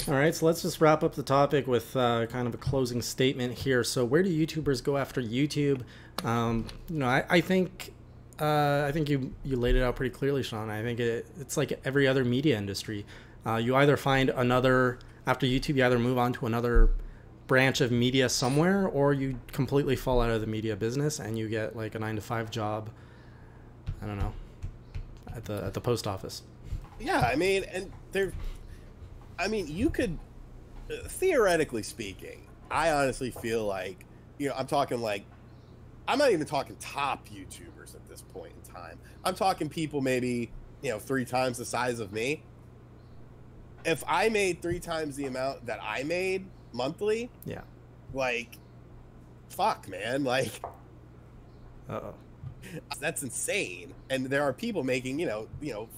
All right, so let's just wrap up the topic with kind of a closing statement here. So where do YouTubers go after YouTube? I think you laid it out pretty clearly, Sean. I think it's like every other media industry. You either find after YouTube, you either move on to another branch of media somewhere, or you completely fall out of the media business and you get like a 9-to-5 job, I don't know, at the post office. Yeah, I mean, you could, theoretically speaking, I honestly feel like, I'm talking like, I'm not even talking top YouTubers at this point in time. I'm talking people maybe, 3 times the size of me. If I made 3 times the amount that I made monthly, yeah, like, fuck, man, like, that's insane. And there are people making,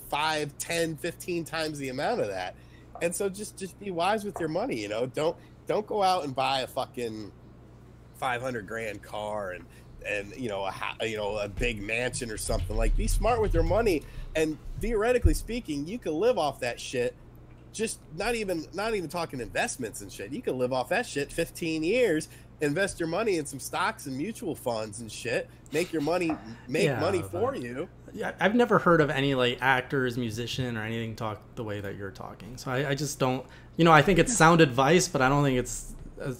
5, 10, 15 times the amount of that. And so just be wise with your money, don't go out and buy a fucking $500,000 car and a big mansion or something. Like, be smart with your money, and theoretically speaking, you can live off that shit. Just not even talking investments and shit. You can live off that shit 15 years, invest your money in some stocks and mutual funds and shit, make money for you. Yeah, I've never heard of any like actors, musician, or anything talk the way that you're talking. So I just don't, I think it's sound advice, but I don't think it's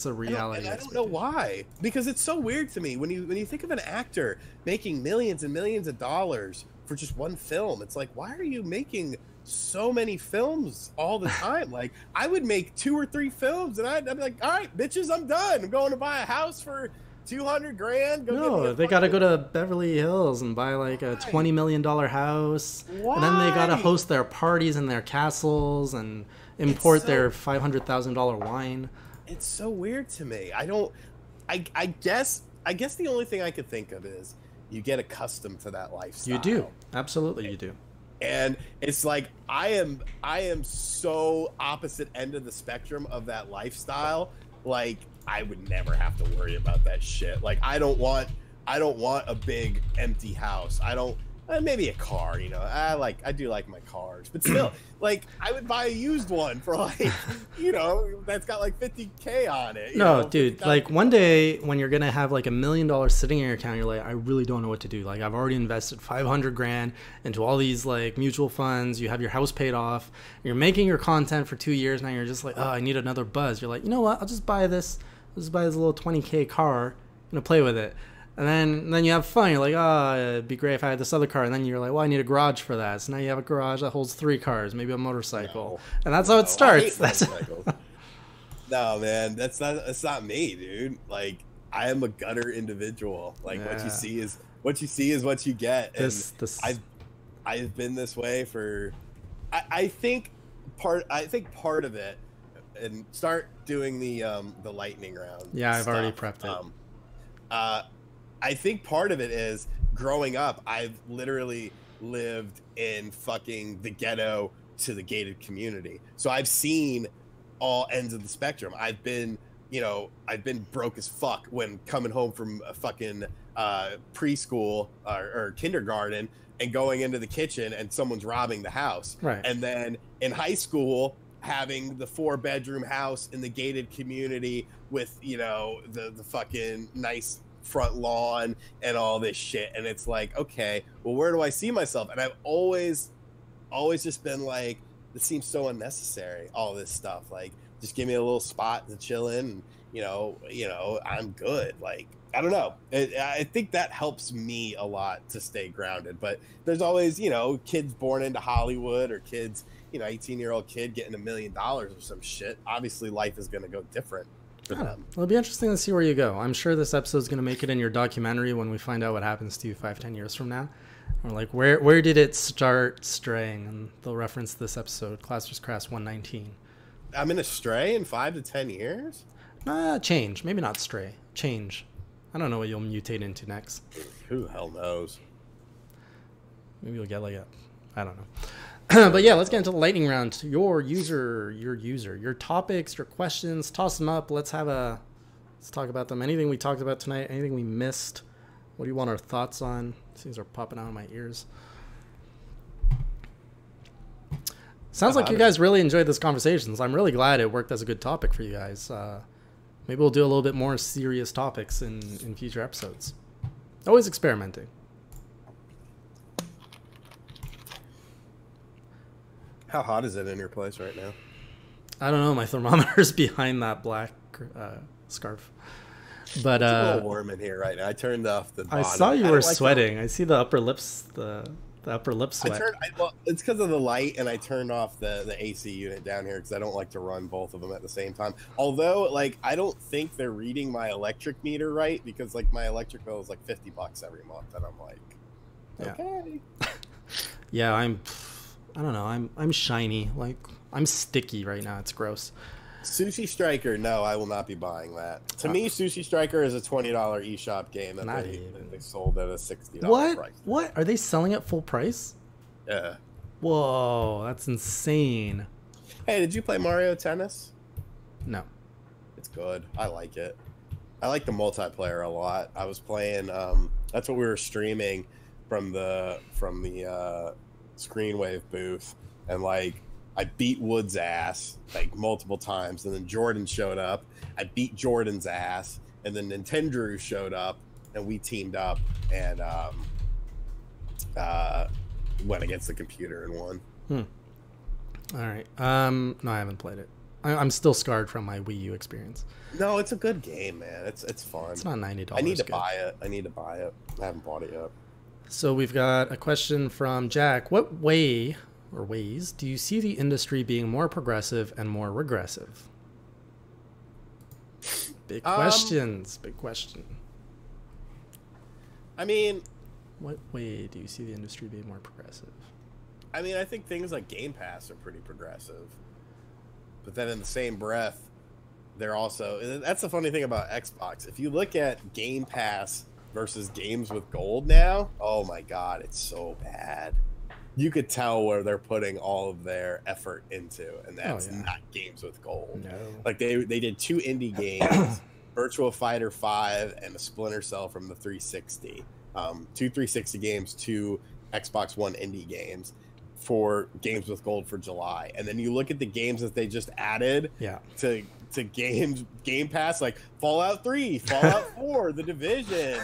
a reality. I don't know why, because it's so weird to me when you think of an actor making millions and millions of dollars for just one film. It's like, why are you making so many films all the time? Like, I would make 2 or 3 films and I'd be like, all right, bitches, I'm done. I'm going to buy a house for $200,000. No, they got to go to Beverly Hills and buy like a $20 million house. Why? And then they got to host their parties in their castles and import their $500,000 wine. It's so weird to me. I guess the only thing I could think of is you get accustomed to that lifestyle. You do. Absolutely, you do. And it's like, I am so opposite end of the spectrum of that lifestyle. Like, I would never have to worry about that shit. Like, I don't want a big empty house. I don't, maybe a car, I do like my cars, but still, like, I would buy a used one for like, that's got like $50K on it. No, dude, like one day when you're going to have like $1 million sitting in your account, you're like, I really don't know what to do. Like, I've already invested $500,000 into all these like mutual funds. You have your house paid off. You're making your content for 2 years. Now you're just like, oh, I need another buzz. You're like, you know what? I'll just buy this. I'll just buy this little $20K car, play with it. And then you have fun. You're like, oh, it'd be great if I had this other car. And then you're like, well, I need a garage for that. So now you have a garage that holds 3 cars, maybe a motorcycle. And that's how it starts. No, man, that's not me, dude. Like, I am a gutter individial. Like, yeah. What you see is what you get. And I've been this way for, I think part of it, and start doing the lightning round. Yeah, I've already prepped it. I think part of it is growing up, I've literally lived in fucking the ghetto to the gated community. So I've seen all ends of the spectrum. I've been broke as fuck when coming home from a fucking preschool or kindergarten and going into the kitchen and someone's robbing the house. Right. And then in high school, having the 4-bedroom house in the gated community with, you know, the fucking nice front lawn and all this shit. And it's like, okay, well, where do I see myself? And I've always just been like, this seems so unnecessary, all this stuff. Like, just give me a little spot to chill in, and, you know, I'm good. Like, I don't know. I think that helps me a lot to stay grounded. But there's always, you know, kids born into Hollywood, or kids, you know, 18-year-old kid getting $1 million or some shit. Obviously, life is going to go different for them. It'll be interesting to see where you go. I'm sure this episode is going to make it in your documentary when we find out what happens to you 5-10 years from now. We're like, where did it start straying? And they'll reference this episode, Class vs. Crass 119. I'm in a stray in 5 to 10 years? Change. Maybe not stray. Change. I don't know what you'll mutate into next. Who the hell knows? Maybe you'll get like a... I don't know. But yeah, let's get into the lightning round. Your topics, your questions, toss them up. Let's talk about them. Anything we talked about tonight, anything we missed. What do you want our thoughts on? These things are popping out of my ears. Sounds like you guys really enjoyed this conversation. So I'm really glad it worked as a good topic for you guys. Maybe we'll do a little bit more serious topics in future episodes. Always experimenting. How hot is it in your place right now? I don't know. My thermometer's behind that black scarf. But it's a little warm in here right now. I turned off the bottom. I saw you were sweating. I see the upper lips, the upper lip sweat. Well, it's because of the light, and I turned off the AC unit down here because I don't like to run both of them at the same time. Although, like, I don't think they're reading my electric meter right, because like my electric bill is like $50 every month, and I'm like, okay. Yeah, I don't know. I'm shiny. Like, I'm sticky right now. It's gross. Sushi Striker, no, I will not be buying that. To me, Sushi Striker is a $20 eShop game that they sold at a $60 price. What? Are they selling it full price? Yeah. Whoa, that's insane. Hey, did you play Mario Tennis? No. It's good. I like it. I like the multiplayer a lot. I was playing, that's what we were streaming from the Screenwave booth, and like, I beat Wood's ass like multiple times, and then Jordan showed up. I beat Jordan's ass, and then Nintendo showed up, and we teamed up and went against the computer and won. All right. No, I haven't played it. I'm still scarred from my Wii U experience. No, it's a good game, man. It's fun. It's not $90. I need to buy it. I haven't bought it yet. So we've got a question from Jack. What ways do you see the industry being more progressive and more regressive? Big questions. Big question. I mean, what way do you see the industry being more progressive? I mean, I think things like Game Pass are pretty progressive. But then in the same breath, they're also... That's the funny thing about Xbox. If you look at Game Pass versus games with gold now, oh my God, it's so bad. You could tell where they're putting all of their effort into, and that's not games with gold. No. Like they did 2 indie games, Virtua Fighter 5 and a Splinter Cell from the 360. 2 360 games, 2 Xbox One indie games for games with gold for July. And then you look at the games that they just added to Game Pass, like Fallout 3, Fallout 4, The Division,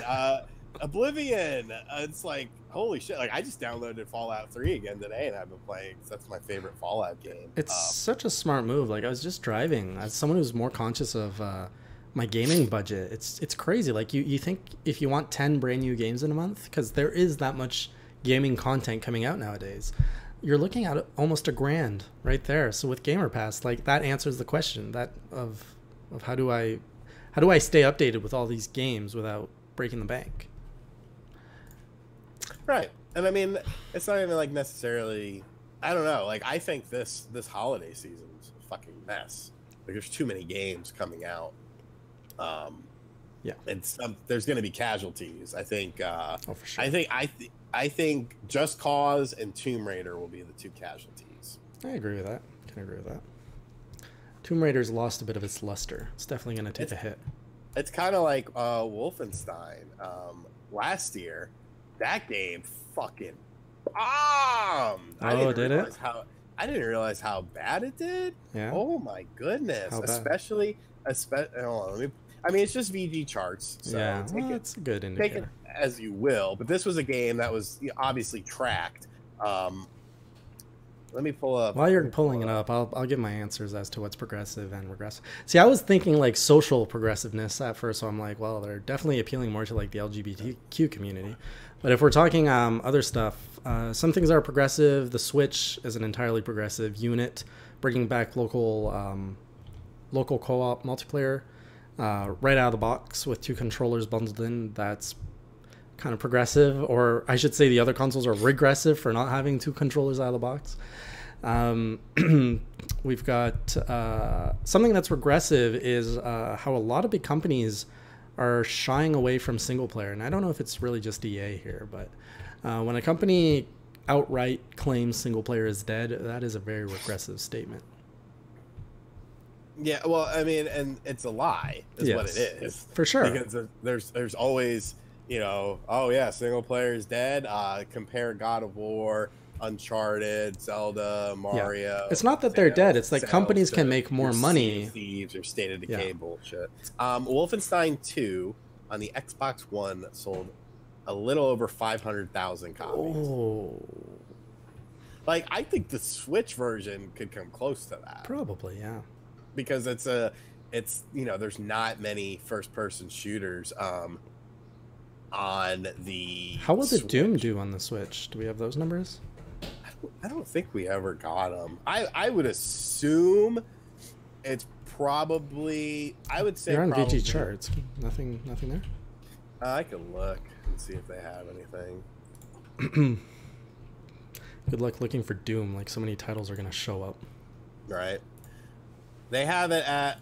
Oblivion. It's like, holy shit. Like, I just downloaded Fallout 3 again today, and I've been playing, because that's my favorite Fallout game. It's such a smart move. Like, I was just driving. As someone who's more conscious of my gaming budget, it's crazy. Like, you think if you want 10 brand new games in a month, because there is that much gaming content coming out nowadays, you're looking at almost $1,000 right there. So with Gamer Pass, like, that answers the question that of how do I stay updated with all these games without breaking the bank? Right. And I mean, it's not even like necessarily, I don't know. Like, I think this holiday season's a fucking mess. Like, there's too many games coming out. And there's going to be casualties. I think. For sure. I think Just Cause and Tomb Raider will be the 2 casualties. I agree with that. Can agree with that. Tomb Raider's lost a bit of its luster. It's definitely going to take a hit. It's kind of like Wolfenstein. Last year, that game fucking bombed. Oh, did it? I didn't realize how bad it did. Yeah. Oh my goodness. How bad? Especially. Hold on, I mean, it's just VG charts. So yeah, well, it's a good indicator. Take it as you will. But this was a game that was obviously tracked. Let me pull up. While you're pulling it up, I'll give my answers as to what's progressive and regressive. See, I was thinking like social progressiveness at first, so I'm like, well, they're definitely appealing more to like the LGBTQ community. But if we're talking other stuff, some things are progressive. The Switch is an entirely progressive unit, bringing back local co-op multiplayer right out of the box with 2 controllers bundled in. That's kind of progressive, or I should say the other consoles are regressive for not having 2 controllers out of the box. We've got something that's regressive is how a lot of big companies are shying away from single player. And I don't know if it's really just EA here, but when a company outright claims single player is dead, that is a very regressive statement. Yeah, well, I mean, and it's a lie is what it is. For sure. Because there's always, oh yeah, single player is dead. Compare God of War, Uncharted, Zelda, Mario. Yeah. It's not that they're dead. It's like companies can make more money. Thieves or State of Decay bullshit. Wolfenstein 2 on the Xbox One sold a little over 500,000 copies. Oh. Like, I think the Switch version could come close to that. Probably, yeah. Because it's there's not many first-person shooters on the How will the Switch. Doom do on the Switch? Do we have those numbers? I don't think we ever got them. I would assume it's probably, I would say they're on probably, VG charts. Nothing there? I can look and see if they have anything. Good luck looking for Doom. Like, so many titles are going to show up. Right. They have it at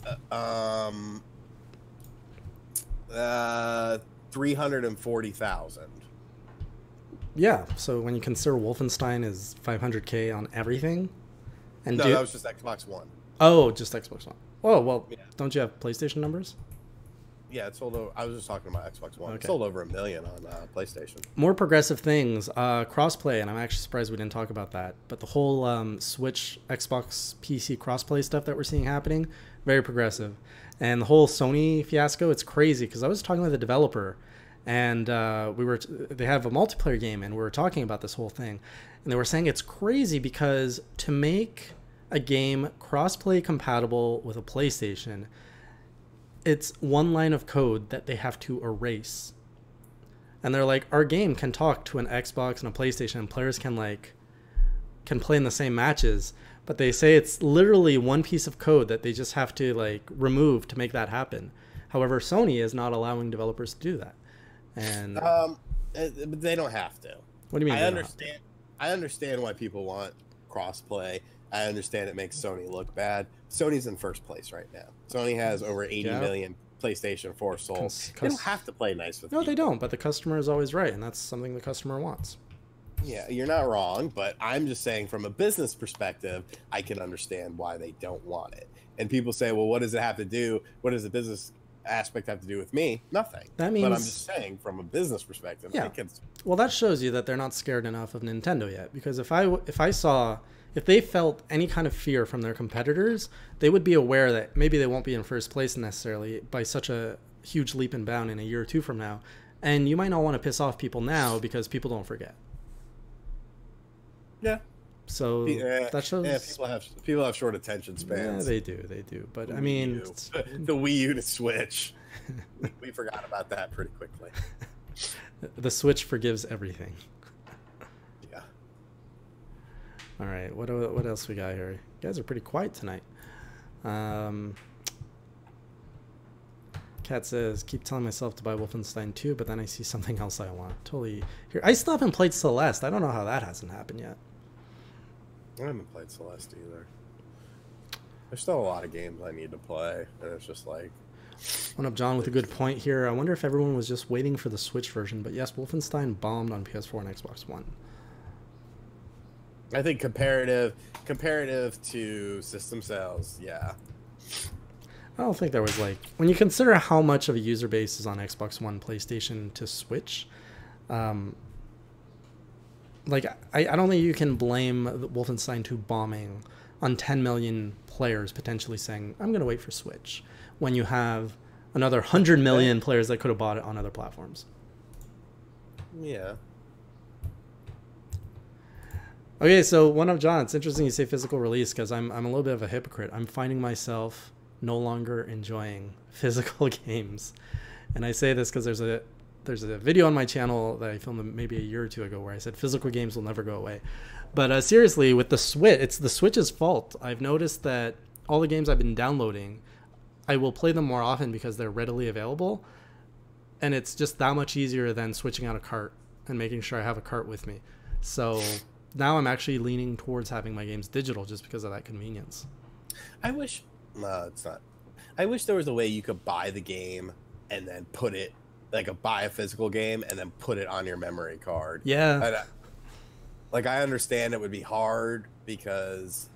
340,000. Yeah, so when you consider Wolfenstein is 500K on everything, and that was just Xbox One. Oh, just Xbox One. Oh, well, yeah. Don't you have PlayStation numbers? Yeah, it sold over. I was just talking about Xbox One. Okay. It sold over 1 million on PlayStation. More progressive things, crossplay, and I'm actually surprised we didn't talk about that. But the whole Switch, Xbox, PC crossplay stuff that we're seeing happening, very progressive. And the whole Sony fiasco, it's crazy because I was talking with a developer, and they have a multiplayer game, and we were talking about this whole thing, and they were saying it's crazy because to make a game crossplay compatible with a PlayStation, it's 1 line of code that they have to erase. And they're like, our game can talk to an Xbox and a PlayStation, and players can play in the same matches, but they say it's literally 1 piece of code that they just have to remove to make that happen. However, Sony is not allowing developers to do that. And but they don't have to. What do you mean? I understand why people want crossplay. I understand it makes Sony look bad. Sony's in first place right now. Sony has over 80 million PlayStation 4 sold. They don't have to play nice with people. No, they don't, but the customer is always right, and that's something the customer wants. Yeah, you're not wrong, but I'm just saying from a business perspective, I can understand why they don't want it. And people say, well, what does it have to do? What does the business aspect have to do with me? Nothing. That means, but I'm just saying from a business perspective. Yeah. Well, that shows you that they're not scared enough of Nintendo yet. Because if they felt any kind of fear from their competitors, they would be aware that maybe they won't be in first place necessarily by such a huge leap and bound in a year or 2 from now. And you might not want to piss off people now because people don't forget. Yeah. So that shows. Yeah, people have short attention spans. Yeah, they do. But I mean, the Wii U to Switch, we forgot about that pretty quickly. The Switch forgives everything. Yeah. All right. What else we got here? You guys are pretty quiet tonight. Kat says, keep telling myself to buy Wolfenstein 2, but then I see something else I want. Totally. Here, I still haven't played Celeste. I don't know how that hasn't happened yet. I haven't played Celeste either. There's still a lot of games I need to play, and it's just like... One up, John, with a good point here. I wonder if everyone was just waiting for the Switch version, but yes, Wolfenstein bombed on PS4 and Xbox One. I think comparative to system sales, yeah. I don't think there was like, when you consider how much of a user base is on Xbox One, PlayStation to Switch, like I don't think you can blame Wolfenstein 2 bombing on 10 million players potentially saying, I'm going to wait for Switch, when you have another 100 million players that could have bought it on other platforms. Yeah. Okay, so One Up John, it's interesting you say physical release because I'm a little bit of a hypocrite. I'm finding myself no longer enjoying physical games. And I say this because there's a video on my channel that I filmed maybe a year or two ago where I said physical games will never go away. But seriously, with the Switch, it's the Switch's fault. I've noticed that all the games I've been downloading, I will play them more often because they're readily available. And it's just that much easier than switching out a cart and making sure I have a cart with me. So now I'm actually leaning towards having my games digital just because of that convenience. I wish, no, it's not. I wish there was a way you could buy the game and then put it, buy a physical game and then put it on your memory card. Yeah. I understand it would be hard because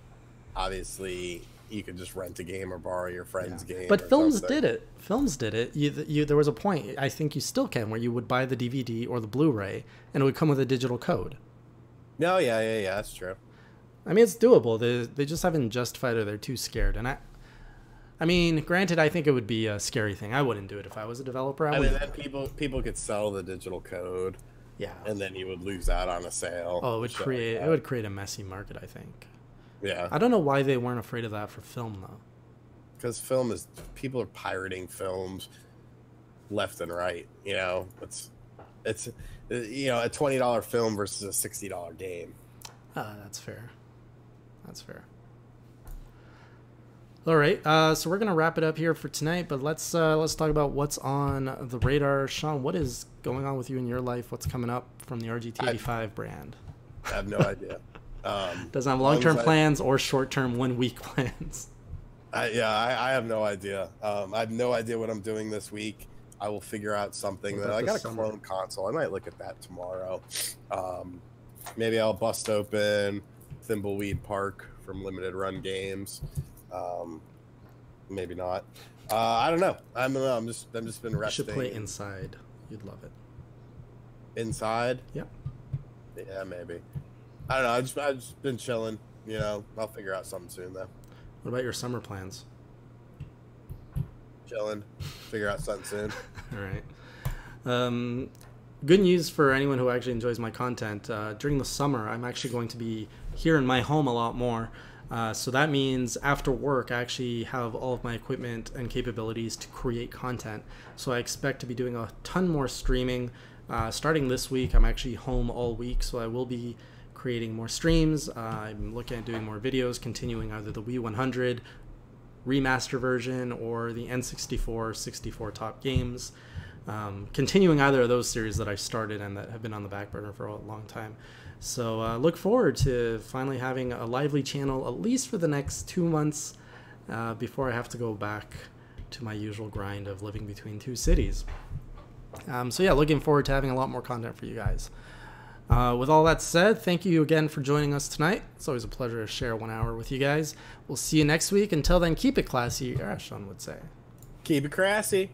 obviously you could just rent a game or borrow your friend's game. But films did it. Films did it. There was a point, I think you still can, where you would buy the DVD or the Blu-ray and it would come with a digital code. No, yeah, that's true. I mean, it's doable. They just haven't justified it. They're too scared. And I mean, granted, I think it would be a scary thing. I wouldn't do it if I was a developer. I mean, then people could sell the digital code. Yeah. And then you would lose out on a sale. Oh, it would create a messy market, I think. Yeah. I don't know why they weren't afraid of that for film, though. Because people are pirating films left and right. You know, it's a $20 film versus a $60 game. That's fair. That's fair. All right, so we're gonna wrap it up here for tonight, but let's talk about what's on the radar. Sean, what is going on with you in your life? What's coming up from the RGT85 brand? I have no idea. Doesn't have long-term plans or short-term 1 week plans. I have no idea. I have no idea what I'm doing this week. I will figure out something. I got a clone console. I might look at that tomorrow. Maybe I'll bust open Thimbleweed Park from Limited Run Games. Maybe not. I don't know. I'm just been resting. You should play Inside. You'd love it. Inside? Yep. Yeah, maybe. I don't know. I've just been chilling. You know, I'll figure out something soon though. What about your summer plans? Chilling. Figure out something soon. All right. Good news for anyone who actually enjoys my content. During the summer, I'm actually going to be here in my home a lot more. So that means after work, I actually have all of my equipment and capabilities to create content. So I expect to be doing a ton more streaming. Starting this week, I'm actually home all week, so I will be creating more streams. I'm looking at doing more videos, continuing either the Wii 100 remaster version or the N64 64 top games. Continuing either of those series that I started and that have been on the back burner for a long time. So look forward to finally having a lively channel, at least for the next 2 months, before I have to go back to my usual grind of living between two cities. So yeah, looking forward to having a lot more content for you guys. With all that said, thank you again for joining us tonight. It's always a pleasure to share 1 hour with you guys. We'll see you next week. Until then, keep it classy, as Sean would say. Keep it crassy.